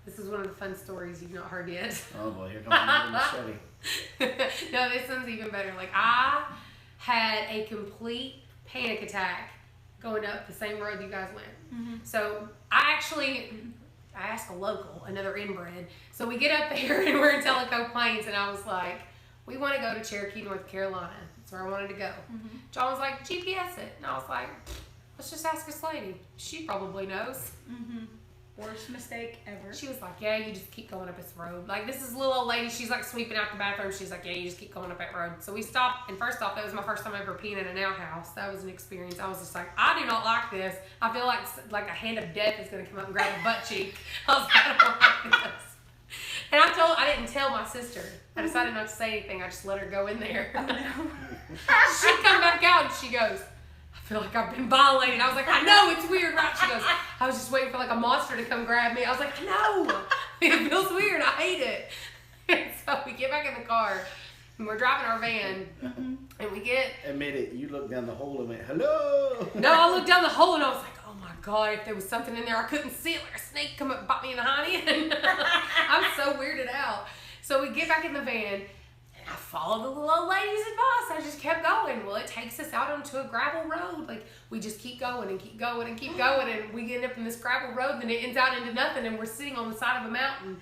Speaker 1: this is one of the fun stories you've not heard yet.
Speaker 3: Oh boy, here comes another machete.
Speaker 1: No, this one's even better. Like, I had a complete panic attack going up the same road you guys went.
Speaker 2: Mm-hmm.
Speaker 1: So I asked a local, another inbred. So we get up there and we're in Tellico Plains, and I was like, we want to go to Cherokee, North Carolina. That's where I wanted to go.
Speaker 2: Mm-hmm.
Speaker 1: John was like, GPS it. And I was like, let's just ask this lady. She probably knows.
Speaker 2: Mm-hmm. Worst mistake ever.
Speaker 1: She was like, yeah, you just keep going up this road. Like, this is a little old lady. She's like sweeping out the bathroom. She's like, yeah, you just keep going up that road. So we stopped. And first off, that was my first time ever peeing in an outhouse. That was an experience. I was just like, I do not like this. I feel like a hand of death is going to come up and grab a butt cheek. I was like, I don't like this. And I didn't tell my sister. I decided not to say anything. I just let her go in there.
Speaker 2: Oh, no.
Speaker 1: She come back out and she goes, I feel like I've been violated. I was like, I know, it's weird, right? She goes, I was just waiting for like a monster to come grab me. I was like, no, it feels weird. I hate it. And so we get back in the car and we're driving our van and we get.
Speaker 3: Admit it, you looked down the hole and went, hello.
Speaker 1: No, I looked down the hole and I was like, oh my God, if there was something in there, I couldn't see it. Like a snake come up and bite me in the hiney. And I was so weirded out. So we get back in the van. I followed the little old lady's advice. I just kept going. Well, it takes us out onto a gravel road. Like, we just keep going and keep going and keep going. And we end up in this gravel road, and it ends out into nothing. And we're sitting on the side of a mountain.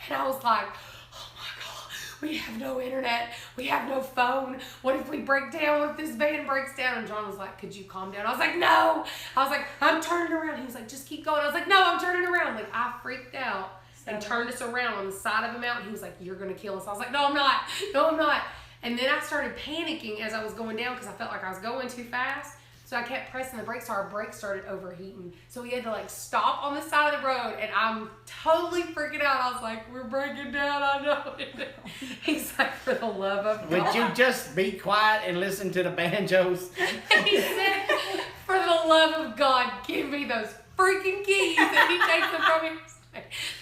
Speaker 1: And I was like, oh my God, we have no internet. We have no phone. What if we break down? What if this van breaks down? And John was like, could you calm down? I was like, no. I was like, I'm turning around. He was like, just keep going. I was like, no, I'm turning around. Like, I freaked out. And turned us around on the side of a mountain. He was like, you're going to kill us. I was like, no, I'm not. No, I'm not. And then I started panicking as I was going down because I felt like I was going too fast. So I kept pressing the brakes, so our brakes started overheating. So we had to like stop on the side of the road, and I'm totally freaking out. I was like, we're breaking down, I know. He's like, for the love of God.
Speaker 3: Would you just be quiet and listen to the banjos?
Speaker 1: And he said, for the love of God, give me those freaking keys. And he takes them from me.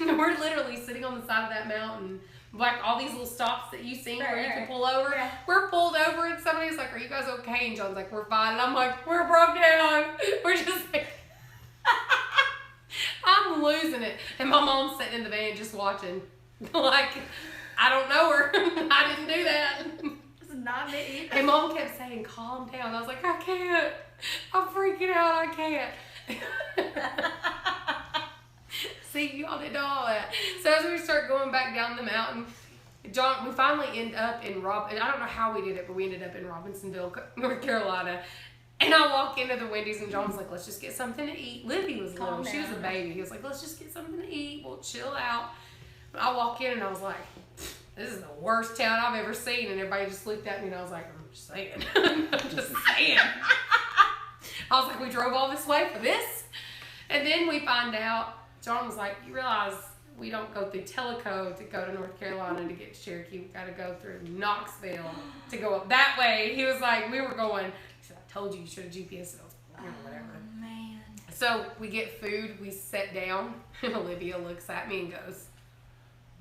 Speaker 1: And we're literally sitting on the side of that mountain, like all these little stops that you've seen where you can pull over.
Speaker 2: Yeah.
Speaker 1: We're pulled over and somebody's like, are you guys okay? And John's like, we're fine. And I'm like, we're broke down. We're just like, I'm losing it. And my mom's sitting in the van just watching. Like, I don't know her. I didn't do that.
Speaker 2: It's not me.
Speaker 1: And Mom kept saying, calm down. I was like, I can't. I'm freaking out. I can't. See, y'all didn't know all that. So as we start going back down the mountain, we finally end up in and I don't know how we did it, but we ended up in Robinsonville, North Carolina. And I walk into the Wendy's and John was like, let's just get something to eat. Livy was little. She was a baby. He was like, let's just get something to eat. We'll chill out. But I walk in and I was like, this is the worst town I've ever seen. And everybody just looked at me and I was like, I'm just saying. I'm just saying. I was like, we drove all this way for this? And then we find out, John was like, you realize we don't go through Tellico to go to North Carolina to get to Cherokee. We got to go through Knoxville to go up that way. He was like, we were going, he said, I told you should have GPS'd. I was like, whatever.
Speaker 2: Oh, man.
Speaker 1: So we get food, we sit down, and Olivia looks at me and goes,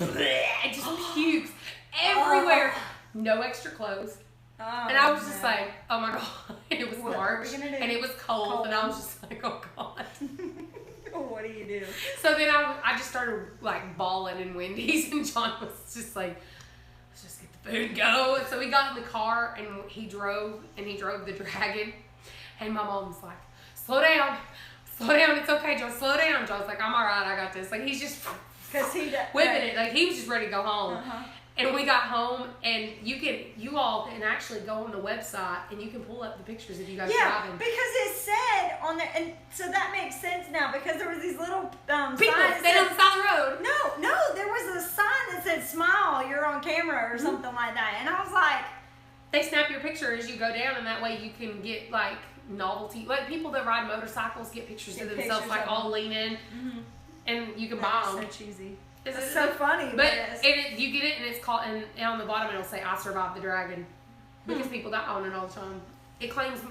Speaker 1: bleh, just pukes everywhere. No extra clothes.
Speaker 2: Oh,
Speaker 1: And I was just like, oh my God. It was
Speaker 2: What
Speaker 1: March,
Speaker 2: are we gonna do?
Speaker 1: and it was cold, and I was just like, oh God.
Speaker 2: What do you do?
Speaker 1: So then I just started like bawling in Wendy's, and John was just like, let's just get the food and go. And so we got in the car and he drove the Dragon. And my mom was like, slow down, it's okay, John, slow down. John's like, I'm all right, I got this. Like he's just whipping it. Like he was just ready to go home. And we got home, and you all can actually go on the website and you can pull up the pictures of you guys driving.
Speaker 2: Because it said on there, and so that makes sense now because there was these little
Speaker 1: People
Speaker 2: signs
Speaker 1: staying on the side of the road.
Speaker 2: No, there was a sign that said "Smile, you're on camera" or something like that, and I was like,
Speaker 1: They snap your picture as you go down, and that way you can get like novelty. Like people that ride motorcycles get pictures of themselves like all leaning, and you can buy them.
Speaker 2: So cheesy.
Speaker 1: It's
Speaker 2: so funny,
Speaker 1: but you get it, and it's called, and on the bottom it'll say "I survived the Dragon," because people die on it all the time.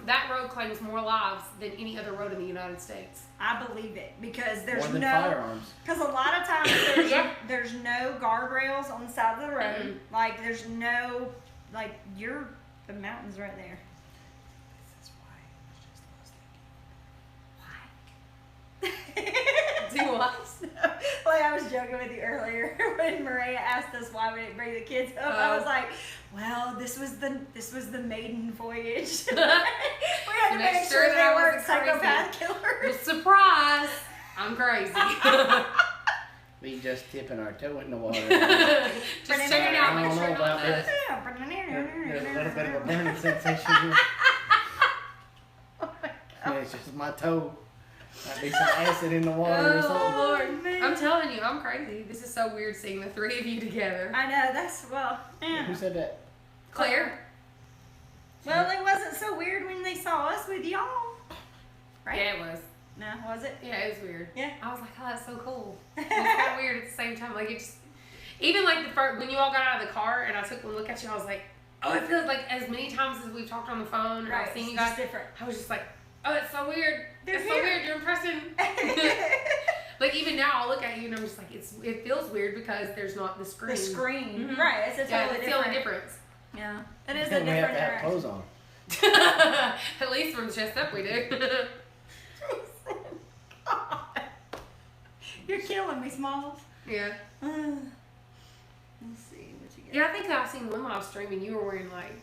Speaker 1: That road claims more lives than any other road in the United States.
Speaker 2: I believe it because there's
Speaker 3: More than firearms.
Speaker 2: Because a lot of times there's no guardrails on the side of the road. Like there's no the mountain's right there.
Speaker 3: This is why I was just thinking.
Speaker 1: Do what?
Speaker 2: Like I was joking with you earlier when Maria asked us why we didn't bring the kids up. I was like, well, this was the maiden voyage. We had to make sure they weren't psychopath killers.
Speaker 1: Surprise! I'm crazy.
Speaker 3: We just tipping our toe in the water.
Speaker 1: Just checking out, make sure
Speaker 3: about
Speaker 1: not
Speaker 3: this. There's a little bit of a burning sensation here.
Speaker 2: Oh my God.
Speaker 3: Yeah, it's just my toe. Might be some acid in the water or something.
Speaker 1: Oh Lord, man. I'm telling you, I'm crazy. This is so weird seeing the three of you together.
Speaker 2: I know, yeah.
Speaker 3: Who said that?
Speaker 1: Claire?
Speaker 2: Well, it wasn't so weird when they saw us with y'all. Right?
Speaker 1: Yeah, it was.
Speaker 2: No, was it?
Speaker 1: Yeah, it was weird.
Speaker 2: Yeah.
Speaker 1: I was like, oh, that's so cool. It was kind of weird at the same time. Like, it just, even like the first, when you all got out of the car and I took one look at you, I was like, oh, it feels like as many times as we've talked on the phone or I've seen you guys,
Speaker 2: different.
Speaker 1: I was just like, oh, it's so weird.
Speaker 2: They're
Speaker 1: It's so
Speaker 2: here.
Speaker 1: weird. You're impressing. Like, even now, I'll look at you and I'm just like, it feels weird because there's not the screen.
Speaker 2: The screen.
Speaker 1: Mhm.
Speaker 2: Right, it's a
Speaker 1: Yeah,
Speaker 2: totally
Speaker 1: it's the only difference.
Speaker 2: Yeah, it is a
Speaker 3: Then we have
Speaker 2: different
Speaker 3: to have
Speaker 2: interaction.
Speaker 3: clothes on.
Speaker 1: At least from chest up, we do.
Speaker 2: You're killing me, Smalls.
Speaker 1: Yeah.
Speaker 2: Let's see what you get.
Speaker 1: Yeah, I think I've seen one live stream and you were wearing like,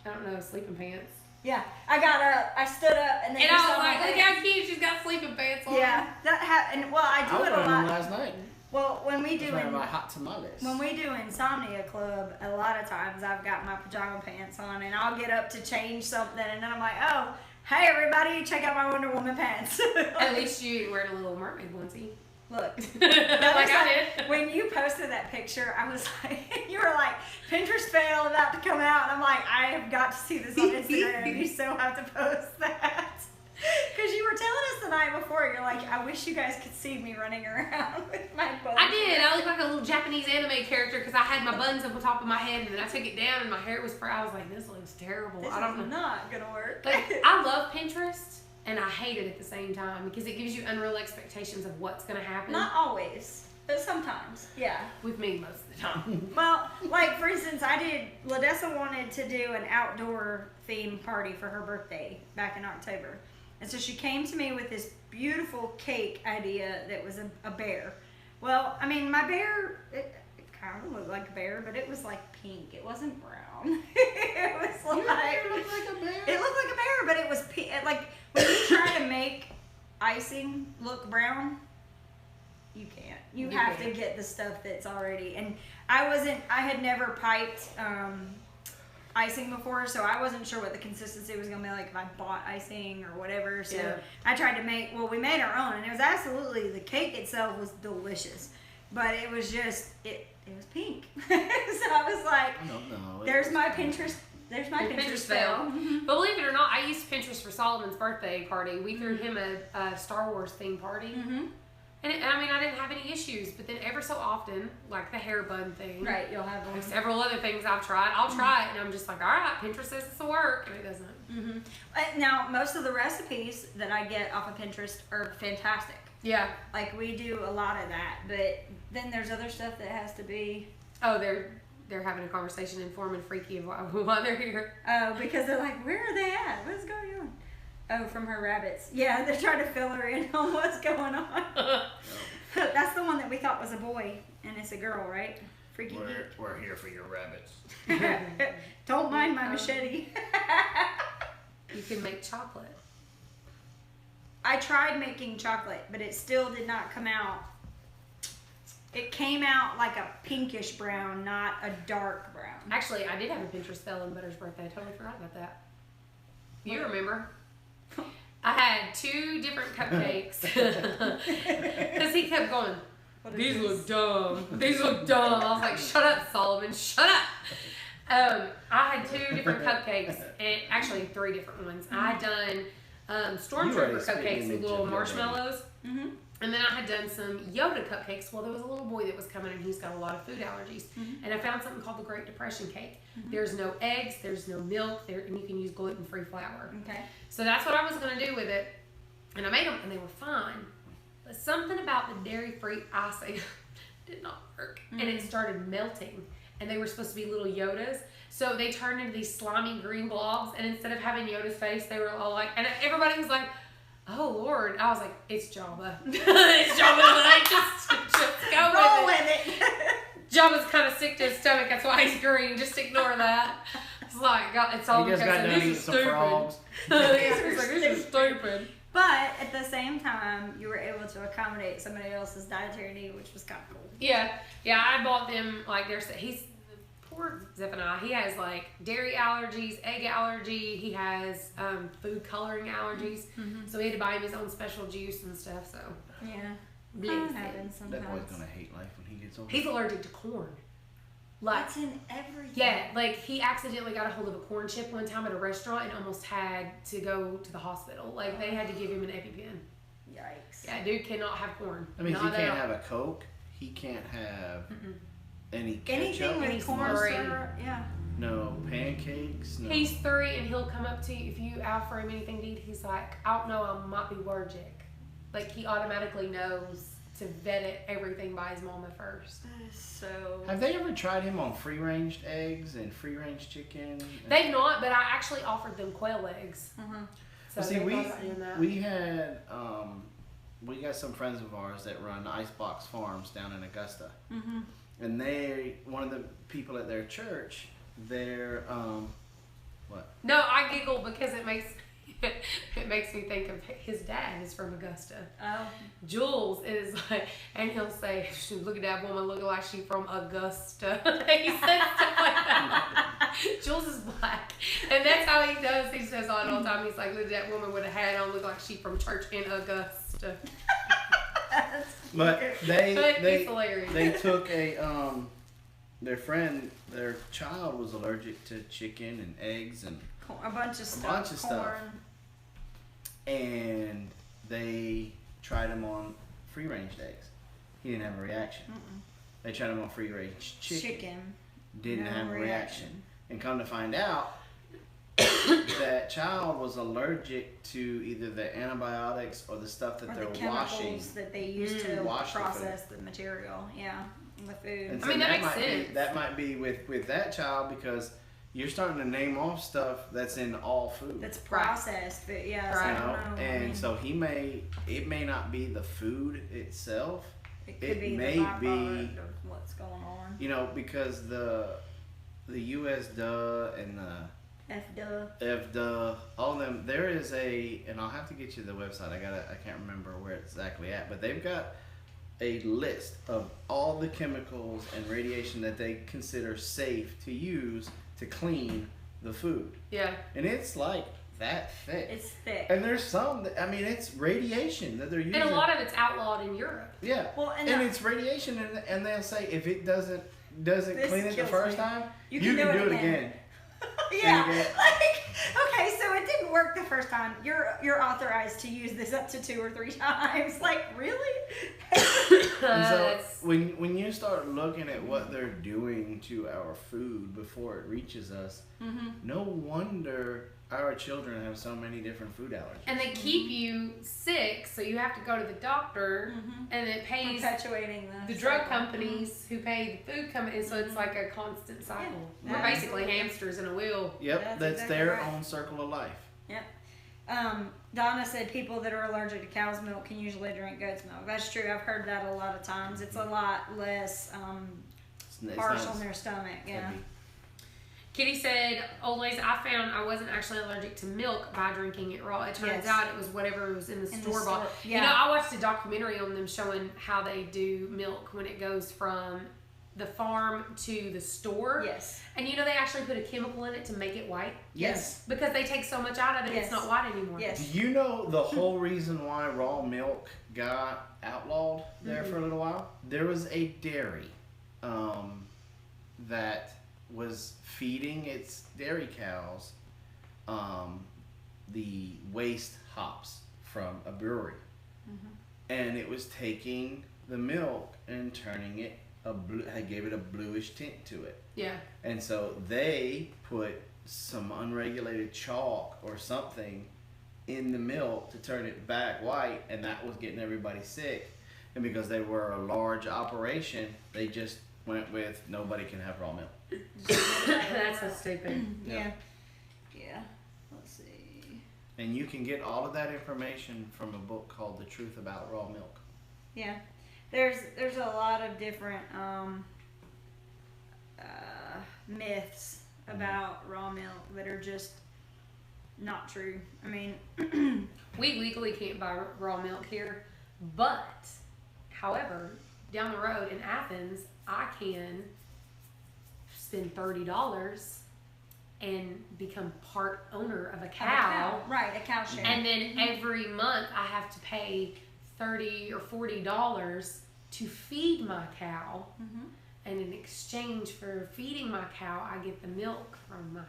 Speaker 1: I don't know, sleeping pants.
Speaker 2: Yeah, I got up, I stood up, and then
Speaker 1: And
Speaker 2: you
Speaker 1: I
Speaker 2: saw
Speaker 1: was
Speaker 2: my
Speaker 1: like, look
Speaker 2: face.
Speaker 1: how cute, she's got sleeping pants on.
Speaker 2: Yeah, that happened. Well, I
Speaker 3: I
Speaker 2: do
Speaker 3: was
Speaker 2: it a
Speaker 3: wearing them
Speaker 2: lot.
Speaker 3: last night.
Speaker 2: Well, when we
Speaker 3: I was
Speaker 2: do
Speaker 3: wearing my hot tamales.
Speaker 2: when we do Insomnia Club, a lot of times I've got my pajama pants on, and I'll get up to change something, and then I'm like, oh, hey everybody, check out my Wonder Woman pants.
Speaker 1: At least you wear a Little Mermaid onesie.
Speaker 2: Look.
Speaker 1: Like I did.
Speaker 2: When you posted that picture, I was like, you were like, Pinterest fail about to come out. And I'm like, I have got to see this on Instagram. You so have to post that. Because you were telling us the night before, you're like, I wish you guys could see me running around with my buns.
Speaker 1: I did. I looked like a little Japanese anime character because I had my buns up on top of my head and then I took it down and my hair was I was like, this looks terrible.
Speaker 2: This
Speaker 1: I don't know.
Speaker 2: is not going to work.
Speaker 1: Like, I love Pinterest and I hate it at the same time because it gives you unreal expectations of what's going to happen.
Speaker 2: Not always, but sometimes, yeah.
Speaker 1: With me most of the time.
Speaker 2: Well, like for instance, Ladessa wanted to do an outdoor theme party for her birthday back in October. And so she came to me with this beautiful cake idea that was a bear. Well, I mean, my bear, it kind of looked like a bear, but it was like pink. It wasn't brown. It was like
Speaker 3: It looked like a bear.
Speaker 2: it looked like a bear, but it was pink. Like when you try to make icing look brown, you can't. You have to get the stuff that's already. And I had never piped icing before, so I wasn't sure what the consistency was gonna be like if I bought icing or whatever. So I tried to we made our own, and it was absolutely, the cake itself was delicious, but it was just it was pink. So I was like,
Speaker 3: I don't know.
Speaker 2: there's my Pinterest fail.
Speaker 1: But believe it or not, I used Pinterest for Solomon's birthday party. We threw him a Star Wars themed party. And I didn't have any issues, but then ever so often, like the hair bun thing.
Speaker 2: Right, you'll have one.
Speaker 1: Several other things I've tried. I'll try it, and I'm just like, all right, Pinterest says this will work, and it doesn't.
Speaker 2: Now, most of the recipes that I get off of Pinterest are fantastic.
Speaker 1: Yeah.
Speaker 2: Like, we do a lot of that, but then there's other stuff that has to be...
Speaker 1: Oh, they're having a conversation, inform and freaky of why they're here.
Speaker 2: Oh, because they're like, where are they at? What's going on? Oh, from her rabbits. Yeah, they're trying to fill her in on what's going on. That's the one that we thought was a boy, and it's a girl, right? Freaky geek.
Speaker 3: We're here for your rabbits.
Speaker 2: Don't mind my machete.
Speaker 1: You can make chocolate.
Speaker 2: I tried making chocolate, but it still did not come out. It came out like a pinkish brown, not a dark brown.
Speaker 1: Actually, I did have a Pinterest fail on Butter's birthday. I totally forgot about that. You remember? I had 2 different cupcakes. Because he kept going, these look dumb. These look dumb. I was like, shut up, Solomon. Shut up. I had 2 different cupcakes. And actually 3 different ones. I had done Stormtrooper cupcakes with little marshmallows. And then I had done some Yoda cupcakes. Well, there was a little boy that was coming and he's got a lot of food allergies. And I found something called the Great Depression cake. There's no eggs, there's no milk, and you can use gluten-free flour.
Speaker 2: Okay.
Speaker 1: So that's what I was going to do with it. And I made them and they were fine. But something about the dairy-free icing did not work. And it started melting. And they were supposed to be little Yodas. So they turned into these slimy green blobs. And instead of having Yoda's face, they were all like, and everybody was like, oh Lord. I was like, it's Jabba. It's Jabba tonight. Just go
Speaker 2: Roll
Speaker 1: with
Speaker 2: with it.
Speaker 1: Jabba's kind of sick to his stomach. That's why he's green. Just ignore that. It's like, God, it's all
Speaker 3: He just
Speaker 1: because
Speaker 3: got
Speaker 1: of
Speaker 3: done
Speaker 1: this
Speaker 3: eating
Speaker 1: is
Speaker 3: some
Speaker 1: stupid.
Speaker 3: frogs.
Speaker 1: He's like, this is stupid.
Speaker 2: But at the same time, you were able to accommodate somebody else's dietary need, which was kind of cool.
Speaker 1: Yeah. I bought them, like, poor Zephaniah, he has like dairy allergies, egg allergy, he has food coloring allergies, so we had to buy him his own special juice and stuff. So
Speaker 2: Yeah.
Speaker 1: bless
Speaker 2: That
Speaker 1: him.
Speaker 2: happens sometimes.
Speaker 3: That boy's gonna hate life when he gets older.
Speaker 1: He's allergic to corn. Like,
Speaker 2: That's in everything.
Speaker 1: yeah, like he accidentally got a hold of a corn chip one time at a restaurant and almost had to go to the hospital. Like they had to give him an EpiPen.
Speaker 2: Yikes.
Speaker 1: Yeah, dude cannot have corn.
Speaker 3: That means he
Speaker 1: Not
Speaker 3: can't
Speaker 1: at all.
Speaker 3: have a Coke. He can't have any ketchup.
Speaker 2: Anything
Speaker 1: Any
Speaker 2: with corn
Speaker 1: slurry.
Speaker 2: syrup, yeah.
Speaker 3: No pancakes. No.
Speaker 1: He's 3 and he'll come up to you if you offer him anything to eat. He's like, I don't know, I might be allergic. Like he automatically knows to vet it everything by his mama first.
Speaker 2: That is so.
Speaker 3: Have they ever tried him on free-range eggs and free-range chicken?
Speaker 1: They've not, but I actually offered them quail eggs. So
Speaker 3: See,
Speaker 1: they
Speaker 3: we
Speaker 1: thought about doing that.
Speaker 3: we got some friends of ours that run Icebox Farms down in Augusta,
Speaker 2: Mm-hmm.
Speaker 3: and one of the people at their church, they're what?
Speaker 1: No, I giggle because it makes me think of his dad is from Augusta.
Speaker 2: Oh.
Speaker 1: Jules is like, and he'll say, "Look at that woman looking like she from Augusta." He says stuff like that. Jules is black, and that's how he does. He says all the time. He's like, "Look at that woman with a hat on, look like she from church in Augusta."
Speaker 3: But
Speaker 1: But
Speaker 3: they
Speaker 1: it's hilarious.
Speaker 3: they took their child was allergic to chicken and eggs and
Speaker 2: A bunch of stuff. Corn.
Speaker 3: and they tried him on free-range eggs. He didn't have a reaction. They tried him on free-range chicken. Didn't
Speaker 2: No
Speaker 3: have a reaction.
Speaker 2: reaction.
Speaker 3: And come to find out, that child was allergic to either the antibiotics or the stuff that
Speaker 2: Or
Speaker 3: they're
Speaker 2: the chemicals
Speaker 3: washing.
Speaker 2: that they use to
Speaker 3: Wash the
Speaker 2: process the material. Yeah. The food.
Speaker 3: And
Speaker 1: I mean, that makes
Speaker 3: might
Speaker 1: sense.
Speaker 3: Be, that might be with that child because you're starting to name off stuff that's in all food.
Speaker 2: That's processed, but yeah, so
Speaker 1: Right.
Speaker 2: I don't know.
Speaker 3: And so it may not be the food itself,
Speaker 2: It could be
Speaker 3: may
Speaker 2: the byproduct
Speaker 3: be,
Speaker 2: of what's going on.
Speaker 3: you know, because the US duh and the FDUH, all of them, there is and I'll have to get you the website. I can't remember where it's exactly at, but they've got a list of all the chemicals and radiation that they consider safe to use to clean the food.
Speaker 1: Yeah.
Speaker 3: And it's like that thick.
Speaker 2: It's thick.
Speaker 3: And there's some that, I mean, it's radiation that they're using.
Speaker 1: And a lot of it's outlawed in Europe.
Speaker 3: Yeah.
Speaker 2: Well, and
Speaker 3: it's radiation, and they'll say if it doesn't clean it the first time,
Speaker 2: you can do it again. Yeah. Okay, so it didn't work the first time. You're authorized to use this up to 2 or 3 times. Like, really?
Speaker 3: And so when you start looking at what they're doing to our food before it reaches us, no wonder our children have so many different food allergies.
Speaker 1: And they keep you sick, so you have to go to the doctor, and it pays
Speaker 2: perpetuating
Speaker 1: the drug companies who pay the food companies, so it's like a constant cycle.
Speaker 2: Yeah,
Speaker 1: We're basically hamsters in a wheel.
Speaker 3: Yep, that's
Speaker 2: exactly
Speaker 3: their
Speaker 2: right.
Speaker 3: own circle of life.
Speaker 2: Yep. Donna said people that are allergic to cow's milk can usually drink goat's milk. That's true. I've heard that a lot of times. It's a lot less
Speaker 3: It's
Speaker 2: harsh
Speaker 3: not
Speaker 2: on their stomach. Yeah.
Speaker 3: heavy.
Speaker 1: Kitty said, old ladies, I found I wasn't actually allergic to milk by drinking it raw. It turns
Speaker 2: Yes.
Speaker 1: out it was whatever was in the store bought.
Speaker 2: Yeah.
Speaker 1: You know, I watched a documentary on them showing how they do milk when it goes from the farm to the store.
Speaker 2: Yes.
Speaker 1: And you know, they actually put a chemical in it to make it white.
Speaker 3: Yes.
Speaker 1: Because they take so much out of it,
Speaker 2: Yes.
Speaker 1: it's not white anymore.
Speaker 2: Yes.
Speaker 3: Do you know the whole reason why raw milk got outlawed there for a little while? There was a dairy that was feeding its dairy cows the waste hops from a brewery. And it was taking the milk and turning it I gave it a bluish tint to it.
Speaker 1: Yeah.
Speaker 3: And so they put some unregulated chalk or something in the milk to turn it back white, and that was getting everybody sick. And because they were a large operation, they just went with nobody can have raw milk.
Speaker 1: That's so stupid.
Speaker 2: Yeah. Yeah. Let's see.
Speaker 3: And you can get all of that information from a book called The Truth About Raw Milk.
Speaker 2: Yeah. There's a lot of different myths about raw milk that are just not true. I mean,
Speaker 1: We legally can't buy raw milk here, but, however, down the road in Athens, I can spend $30 and become part owner of a cow.
Speaker 2: Right, a cow share.
Speaker 1: And then every month I have to pay $30 or $40 to feed my cow. And in exchange for feeding my cow, I get the milk from my cow.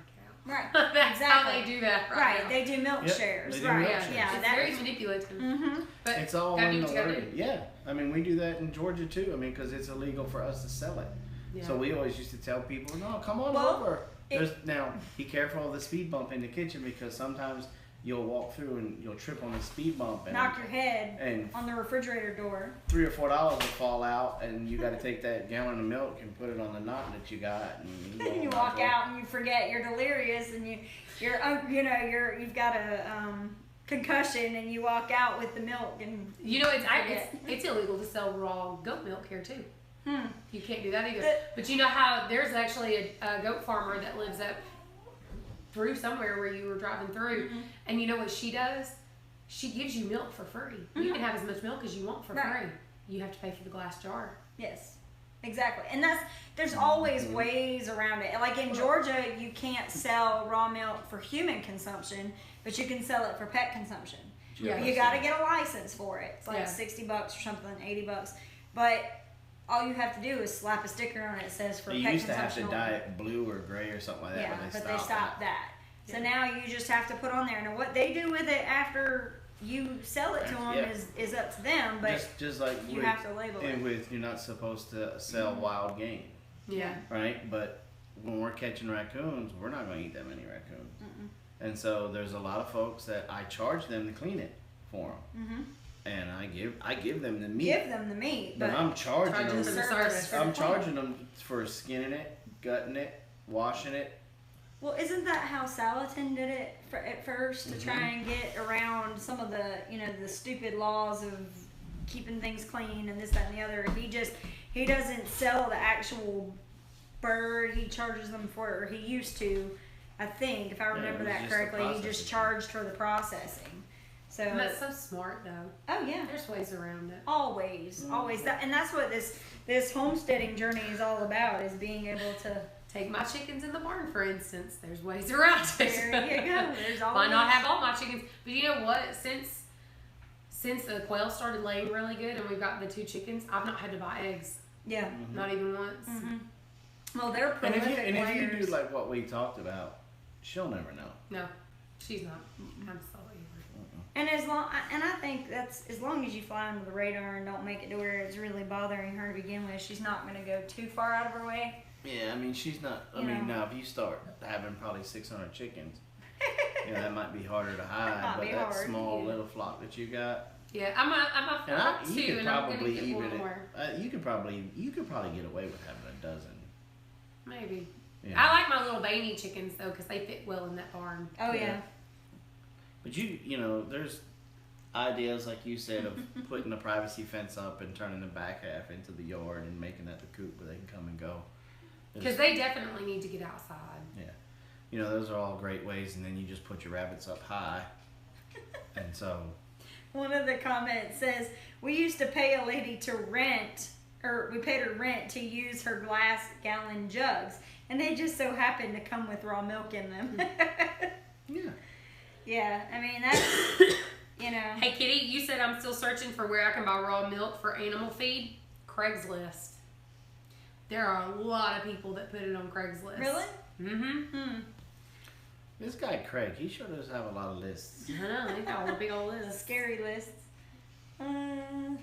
Speaker 2: Right.
Speaker 1: That's
Speaker 2: exactly.
Speaker 1: how they do that
Speaker 2: Right.
Speaker 1: now.
Speaker 2: They do milk
Speaker 3: Yep,
Speaker 2: shares.
Speaker 3: they do
Speaker 2: Right.
Speaker 3: milk
Speaker 1: Yeah,
Speaker 3: shares.
Speaker 2: Yeah.
Speaker 1: it's very manipulative. But
Speaker 3: It's all
Speaker 1: gotta
Speaker 3: in
Speaker 1: do
Speaker 3: the
Speaker 1: what you gotta
Speaker 3: wording.
Speaker 1: do.
Speaker 3: Yeah, I mean, we do that in Georgia too. I mean, because it's illegal for us to sell it.
Speaker 1: Yeah.
Speaker 3: So we always used to tell people, no, come on
Speaker 2: Well,
Speaker 3: over. Now, be careful of the speed bump in the kitchen, because sometimes you'll walk through and you'll trip on the speed bump and
Speaker 2: knock your head
Speaker 3: and
Speaker 2: on the refrigerator door.
Speaker 3: $3 or $4 will fall out, and you got to take that gallon of milk and put it on the knot that you got. And
Speaker 2: Then you walk out and you forget you're delirious and you've got a concussion and you walk out with the milk and
Speaker 1: You know, it's illegal to sell raw goat milk here too. You can't do that either. But you know how there's actually a goat farmer that lives up through somewhere where you were driving through, and you know what she does? She gives you milk for free. You can have as much milk as you want for free. You have to pay for the glass jar.
Speaker 2: Yes, exactly. And there's always ways around it. Like in Georgia, you can't sell raw milk for human consumption, but you can sell it for pet consumption.
Speaker 1: Yeah.
Speaker 2: You got to get a license for it. It's like
Speaker 1: Yeah.
Speaker 2: $60 or something, $80. But all you have to do is slap a sticker on it that says for
Speaker 3: You
Speaker 2: pet
Speaker 3: used to
Speaker 2: consumption.
Speaker 3: have to
Speaker 2: only.
Speaker 3: dye it blue or gray or something like that,
Speaker 2: Yeah,
Speaker 3: but
Speaker 2: they stopped that. So now you just have to put on there. Now what they do with it after you sell it to them is up to them, but
Speaker 3: just like
Speaker 2: you have to label it.
Speaker 3: And with you're not supposed to sell wild game,
Speaker 1: Yeah.
Speaker 3: right? But when we're catching raccoons, we're not going to eat that many raccoons. And so there's a lot of folks that I charge them to clean it for them. And I give them the meat.
Speaker 2: Give them the meat,
Speaker 3: But I'm charging
Speaker 1: Charging
Speaker 3: them.
Speaker 1: for the service.
Speaker 3: I'm charging them for skinning it, gutting it, washing it.
Speaker 2: Well, isn't that how Salatin did it at first to try and get around some of the the stupid laws of keeping things clean and this, that, and the other. He doesn't sell the actual bird. He charges them for it, or he used to, I think, if I remember that correctly. He just charged for the processing. So
Speaker 1: And that's so smart, though.
Speaker 2: Oh yeah,
Speaker 1: There's ways around it.
Speaker 2: always. And that's what this homesteading journey is all about: is being able to
Speaker 1: take my chickens in the barn, for instance. There's ways around it.
Speaker 2: There you go. There's always.
Speaker 1: Why not have all my chickens? But you know what? Since the quail started laying really good and we've got the 2 chickens, I've not had to buy eggs.
Speaker 2: Yeah.
Speaker 1: Not even once.
Speaker 2: Well, they're prolific
Speaker 3: and if you
Speaker 2: layers.
Speaker 3: do like what we talked about, she'll never know.
Speaker 1: No, she's not. I'm sorry.
Speaker 2: And I think that's as long as you fly under the radar and don't make it to where it's really bothering her to begin with, she's not going to go too far out of her way.
Speaker 3: Yeah, I mean she's not. Now if you start having probably 600 chickens, that might be harder to hide. But that small little flock that you got.
Speaker 1: Yeah, I'm a flock too, and I'm gonna get one more.
Speaker 3: You could probably get away with having a dozen.
Speaker 1: Maybe.
Speaker 3: Yeah.
Speaker 1: I like my little veiny chickens though, because they fit well in that barn.
Speaker 2: Oh yeah.
Speaker 3: But there's ideas like you said of putting a privacy fence up and turning the back half into the yard and making that the coop where they can come and go.
Speaker 1: Because they definitely need to get outside.
Speaker 3: Yeah. Those are all great ways, and then you just put your rabbits up high. And so.
Speaker 2: One of the comments says, we used to pay a lady to rent, or we paid her rent to use her glass gallon jugs, and they just so happened to come with raw milk in them.
Speaker 3: Yeah.
Speaker 2: Yeah, I mean, that's,
Speaker 1: Hey, Kitty, you said I'm still searching for where I can buy raw milk for animal feed. Craigslist. There are a lot of people that put it on Craigslist.
Speaker 2: Really?
Speaker 1: Mm-hmm.
Speaker 3: This guy, Craig, he sure does have a lot of lists.
Speaker 1: I know, he got a big old list.
Speaker 2: Scary lists.
Speaker 1: When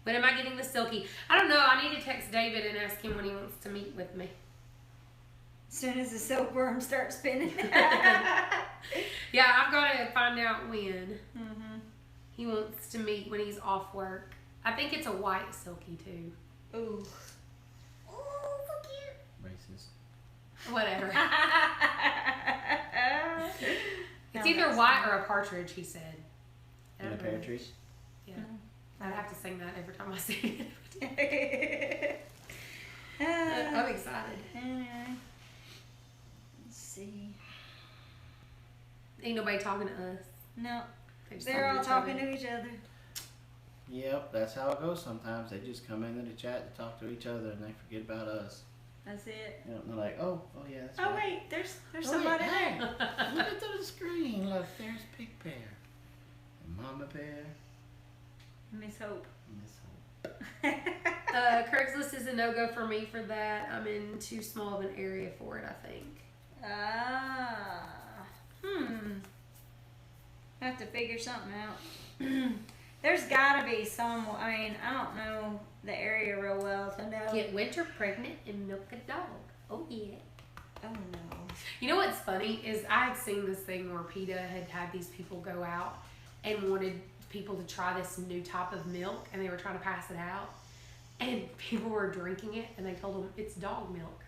Speaker 1: am I getting the silky? I don't know. I need to text David and ask him when he wants to meet with me.
Speaker 2: As soon as the silkworm starts spinning.
Speaker 1: Yeah, I've got to find out when he wants to meet, when he's off work. I think it's a white silky too.
Speaker 2: Ooh.
Speaker 1: Oh, so cute.
Speaker 3: Racist.
Speaker 1: Whatever. It's either white or a partridge, he said.
Speaker 3: And a pear tree?
Speaker 1: Yeah. I'd have to sing that every time I sing it. I'm excited.
Speaker 2: Let's see.
Speaker 1: Ain't nobody talking to us.
Speaker 2: No. They're all talking to each other.
Speaker 3: Yep, that's how it goes sometimes. They just come into the chat to talk to each other and they forget about us.
Speaker 2: That's it.
Speaker 3: And they're like, oh yeah, that's
Speaker 2: Oh
Speaker 3: right.
Speaker 2: wait, there's somebody there.
Speaker 3: Look at the screen. Look, there's Big Bear. And Mama Bear.
Speaker 2: Miss Hope.
Speaker 3: Miss Hope.
Speaker 1: Craigslist is a no-go for me for that. I'm in too small of an area for it, I think.
Speaker 2: I have to figure something out. There's gotta be some, I don't know the area real well to know.
Speaker 1: Get winter pregnant and milk a dog. Oh yeah.
Speaker 2: Oh no.
Speaker 1: You know what's funny is I had seen this thing where PETA had these people go out and wanted people to try this new type of milk, and they were trying to pass it out, and people were drinking it, and they told them it's dog milk.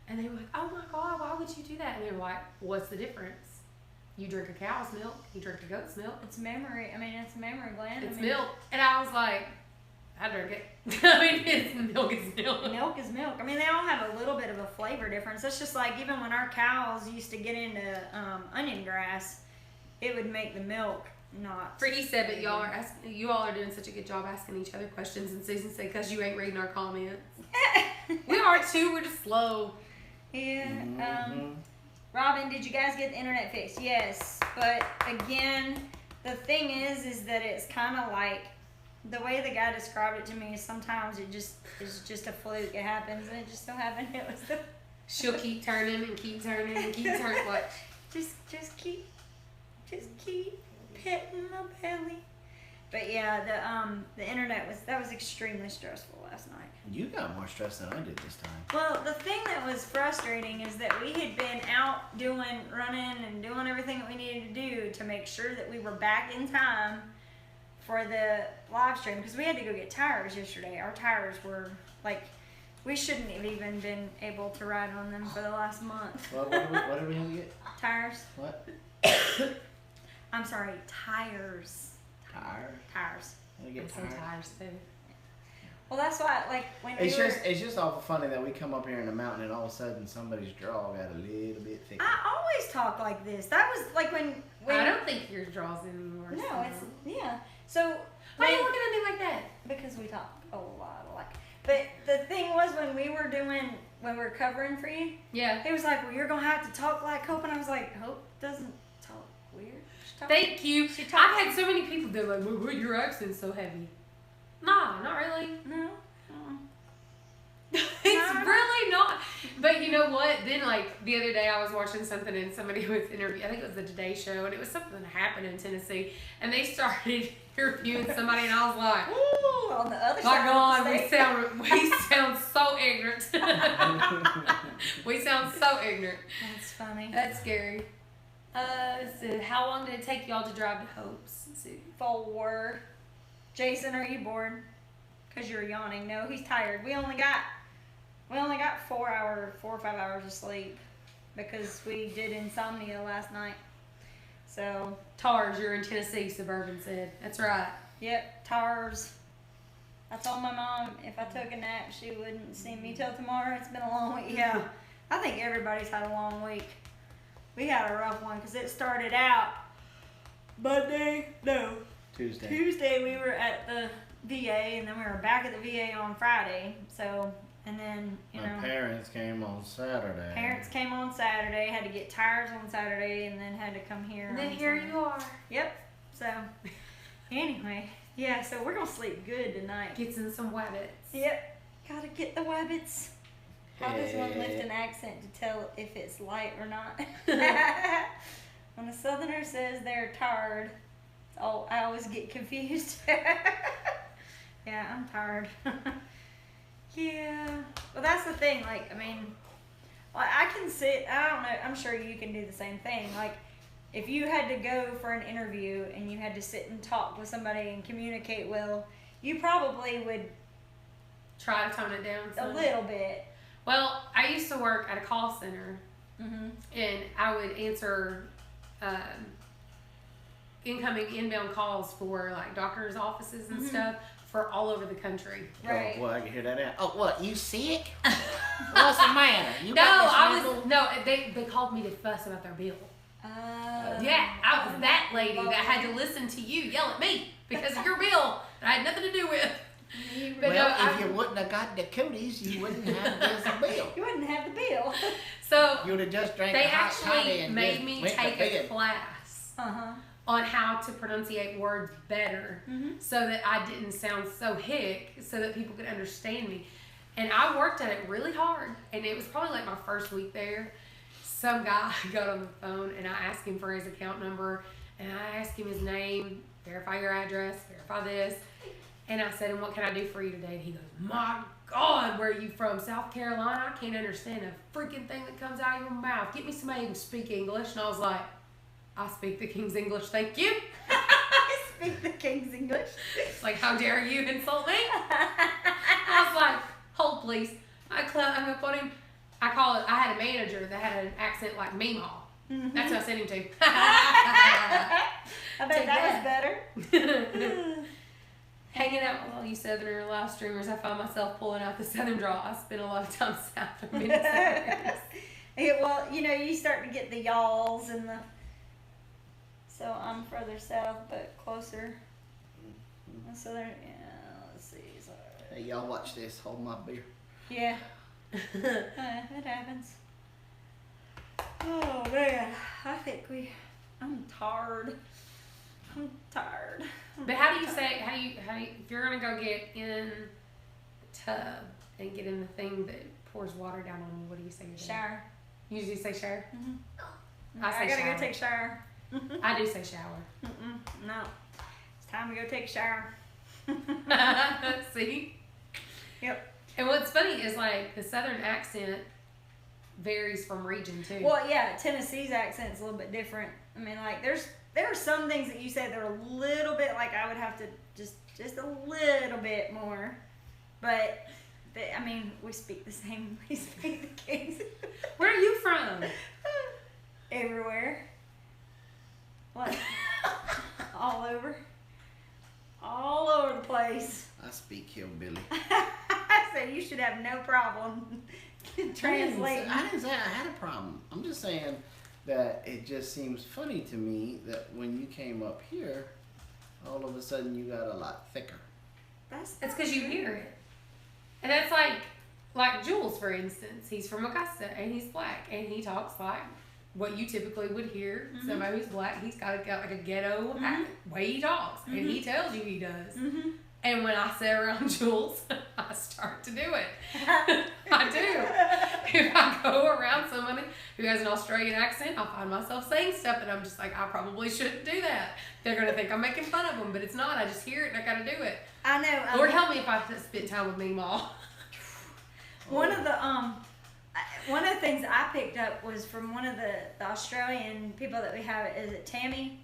Speaker 1: And they were like, oh my God, why would you do that? And they were like, what's the difference? You drink a cow's milk, you drink a goat's milk.
Speaker 2: It's memory. It's memory gland.
Speaker 1: It's milk. And I was like, I drink it. It's milk is milk.
Speaker 2: Milk is milk. They all have a little bit of a flavor difference. It's just like even when our cows used to get into onion grass, it would make the milk not.
Speaker 1: Freaky said, but you all are doing such a good job asking each other questions. And Susan said, because you ain't reading our comments. We are too. We're just slow.
Speaker 2: Yeah. Robin, did you guys get the internet fixed? Yes. But again, the thing is that it's kind of like the way the guy described it to me is sometimes it just is just a fluke. It happens, and it just so happened it was the.
Speaker 1: She'll keep turning and keep turning and keep turning. What?
Speaker 2: Just keep petting my belly. But yeah, the internet was extremely stressful last night.
Speaker 3: You got more stress than I did this time.
Speaker 2: Well, the thing that was frustrating is that we had been out running and doing everything that we needed to do to make sure that we were back in time for the live stream, because we had to go get tires yesterday. Our tires were we shouldn't have even been able to ride on them for the last month.
Speaker 3: Well, what did we have to get?
Speaker 2: Tires.
Speaker 3: What?
Speaker 2: I'm sorry, tires.
Speaker 3: Tire.
Speaker 2: Tires.
Speaker 3: We get tired.
Speaker 1: Sometimes too.
Speaker 2: Well, that's why, like, when
Speaker 3: It's just awful funny that we come up here in the mountain and all of a sudden somebody's draw got a little bit thicker.
Speaker 2: I always talk like this. That was like when
Speaker 1: I don't think yours draws anymore.
Speaker 2: No,
Speaker 1: so.
Speaker 2: it's yeah. So
Speaker 1: why are you looking at me like that?
Speaker 2: Because we talk a lot like. But the thing was when we were covering for you.
Speaker 1: Yeah.
Speaker 2: He was like, "Well, you're gonna have to talk like Hope," and I was like, "Hope doesn't talk weird."
Speaker 1: Thank you. I've had so many people that are like, "Well, your accent's so heavy." Nah, not really.
Speaker 2: No.
Speaker 1: It's really not. But you know what? Then, like, the other day I was watching something and somebody was interviewing, I think it was the Today Show, and it was something that happened in Tennessee, and they started interviewing somebody, and I was like,
Speaker 2: ooh, on the other
Speaker 1: my
Speaker 2: side
Speaker 1: God,
Speaker 2: of the
Speaker 1: we sound so ignorant. We sound so ignorant.
Speaker 2: That's funny.
Speaker 1: That's scary. So how long did it take y'all to drive to Hope's? Let's see.
Speaker 2: 4. Jason, are you bored? Because you're yawning. No, he's tired. We only got 4 or 5 hours of sleep because we did insomnia last night. So
Speaker 1: TARS, you're in Tennessee, Suburban said. That's right.
Speaker 2: Yep, TARS. I told my mom if I took a nap, she wouldn't see me till tomorrow. It's been a long week. Yeah, I think everybody's had a long week. We had a rough one because it started out Tuesday we were at the VA, and then we were back at the VA on Friday. So, and then,
Speaker 3: My parents came on Saturday.
Speaker 2: Had to get tires on Saturday, and then had to come here.
Speaker 1: And then
Speaker 2: on
Speaker 1: here
Speaker 2: Sunday.
Speaker 1: you are.
Speaker 2: Yep. So, anyway, yeah, so we're going to sleep good tonight.
Speaker 1: Gets in some wabbits.
Speaker 2: Yep. Gotta get the wabbits. How does one lift an accent to tell if it's light or not? When a southerner says they're tired, oh, I always get confused. Yeah, I'm tired. Yeah. Well, that's the thing. Like, I mean, I can sit, I don't know, I'm sure you can do the same thing. Like, if you had to go for an interview and you had to sit and talk with somebody and communicate well, you probably would
Speaker 1: Try to tone it down
Speaker 2: a little bit.
Speaker 1: Well, I used to work at a call center, and I would answer incoming inbound calls for like doctors' offices and stuff for all over the country.
Speaker 2: Right.
Speaker 3: Oh, well, I can hear that out. Oh, what? You sick? What's the matter?
Speaker 1: They called me to fuss about their bill.
Speaker 2: Oh.
Speaker 1: Yeah, I was that lady that had to listen to you yell at me because of your bill that I had nothing to do with.
Speaker 3: But if you wouldn't have got the cooties, you wouldn't have this bill.
Speaker 2: You wouldn't have the bill.
Speaker 1: So
Speaker 3: you would have just drank
Speaker 1: they
Speaker 3: a hot toddy
Speaker 1: actually
Speaker 3: and
Speaker 1: made me take a class on how to pronunciate words better so that I didn't sound so hick, so that people could understand me. And I worked at it really hard, and it was probably like my first week there. Some guy got on the phone, and I asked him for his account number, and I asked him his name, verify your address, verify this. And I said, and what can I do for you today? And he goes, my God, where are you from? South Carolina? I can't understand a freaking thing that comes out of your mouth. Get me somebody who can speak English. And I was like, I speak the King's English, thank you.
Speaker 2: I speak the King's English.
Speaker 1: It's like, how dare you insult me? I was like, hold please. I hung up on him. I had a manager that had an accent like Meemaw. That's who I sent him to.
Speaker 2: I bet that was better.
Speaker 1: Hanging out with all you Southerner live streamers, I find myself pulling out the Southern draw. I spend a lot of time south of Minnesota.
Speaker 2: Yeah, well, you start to get the y'alls and the. So I'm further south, but closer. Southern, let's see. Sorry.
Speaker 3: Hey, y'all watch this. Hold my beer.
Speaker 2: Yeah. It happens. Oh man, I think I'm tired.
Speaker 1: But how do you if you're gonna go get in the tub and get in the thing that pours water down on you, what do you say?
Speaker 2: Shower.
Speaker 1: You usually say shower?
Speaker 2: I gotta
Speaker 1: shower.
Speaker 2: go take a shower.
Speaker 1: I do say shower.
Speaker 2: No. It's time to go take a shower.
Speaker 1: See?
Speaker 2: Yep.
Speaker 1: And what's funny is like the Southern accent varies from region too.
Speaker 2: Well, yeah, Tennessee's accent's a little bit different. I mean, like there are some things that you say that are a little bit like I would have to just a little bit more. But we speak the same. We speak the King's.
Speaker 1: Where are you from?
Speaker 2: Everywhere. Like all over. all over the place.
Speaker 3: I speak hillbilly.
Speaker 2: So you should have no problem translating.
Speaker 3: I didn't say I had a problem. I'm just saying that it just seems funny to me that when you came up here, all of a sudden you got a lot thicker.
Speaker 1: It's because you hear it. And that's like Jules, for instance. He's from Augusta, and he's black, and he talks like what you typically would hear.
Speaker 2: Mm-hmm.
Speaker 1: Somebody who's black, he's got like a ghetto way he talks, and he tells you he does.
Speaker 2: Mm-hmm.
Speaker 1: And when I sit around Jules, I start to do it. I do. If I go around somebody who has an Australian accent, I'll find myself saying stuff that I'm just like, I probably shouldn't do that. They're going to think I'm making fun of them, but it's not. I just hear it and I got to do it.
Speaker 2: I know.
Speaker 1: Lord help me if I have to spend time with Meemaw.
Speaker 2: One of the things I picked up was from one of the Australian people that we have. Is it Tammy?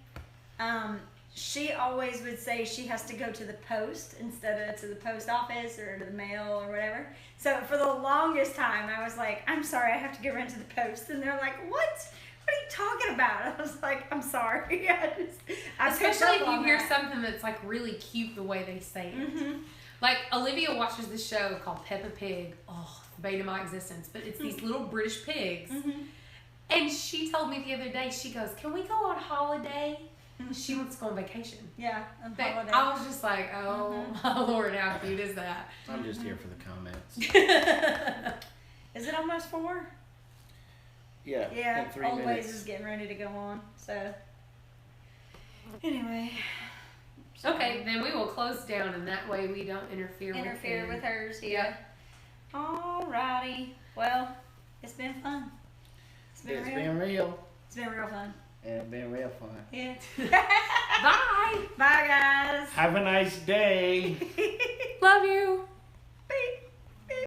Speaker 2: She always would say she has to go to the post instead of to the post office or to the mail or whatever. So for the longest time, I was like, I'm sorry, I have to go run to the post. And they're like, what? What are you talking about? I was like, I'm sorry.
Speaker 1: Especially if you hear something that's like really cute the way they say it.
Speaker 2: Mm-hmm.
Speaker 1: Like Olivia watches this show called Peppa Pig. Oh, the bane of my existence. But it's these little British pigs.
Speaker 2: Mm-hmm.
Speaker 1: And she told me the other day, she goes, can we go on holiday? She wants to go on vacation.
Speaker 2: Yeah, on
Speaker 1: But
Speaker 2: holiday.
Speaker 1: I was just like, oh my Lord, how cute is that?
Speaker 3: I'm just here for the comments.
Speaker 2: Is it almost 4?
Speaker 3: Yeah.
Speaker 2: Yeah,
Speaker 3: in 3
Speaker 2: Old Ways
Speaker 3: minutes.
Speaker 2: is getting ready to go on. So, anyway.
Speaker 1: Okay, then we will close down, and that way we don't interfere
Speaker 2: with hers.
Speaker 1: Yeah.
Speaker 2: Alrighty. Well, it's been fun.
Speaker 3: It's been real.
Speaker 2: It's been real fun.
Speaker 3: And it's been real fun.
Speaker 2: Yeah.
Speaker 1: Bye.
Speaker 2: Bye, guys.
Speaker 3: Have a nice day.
Speaker 1: Love you.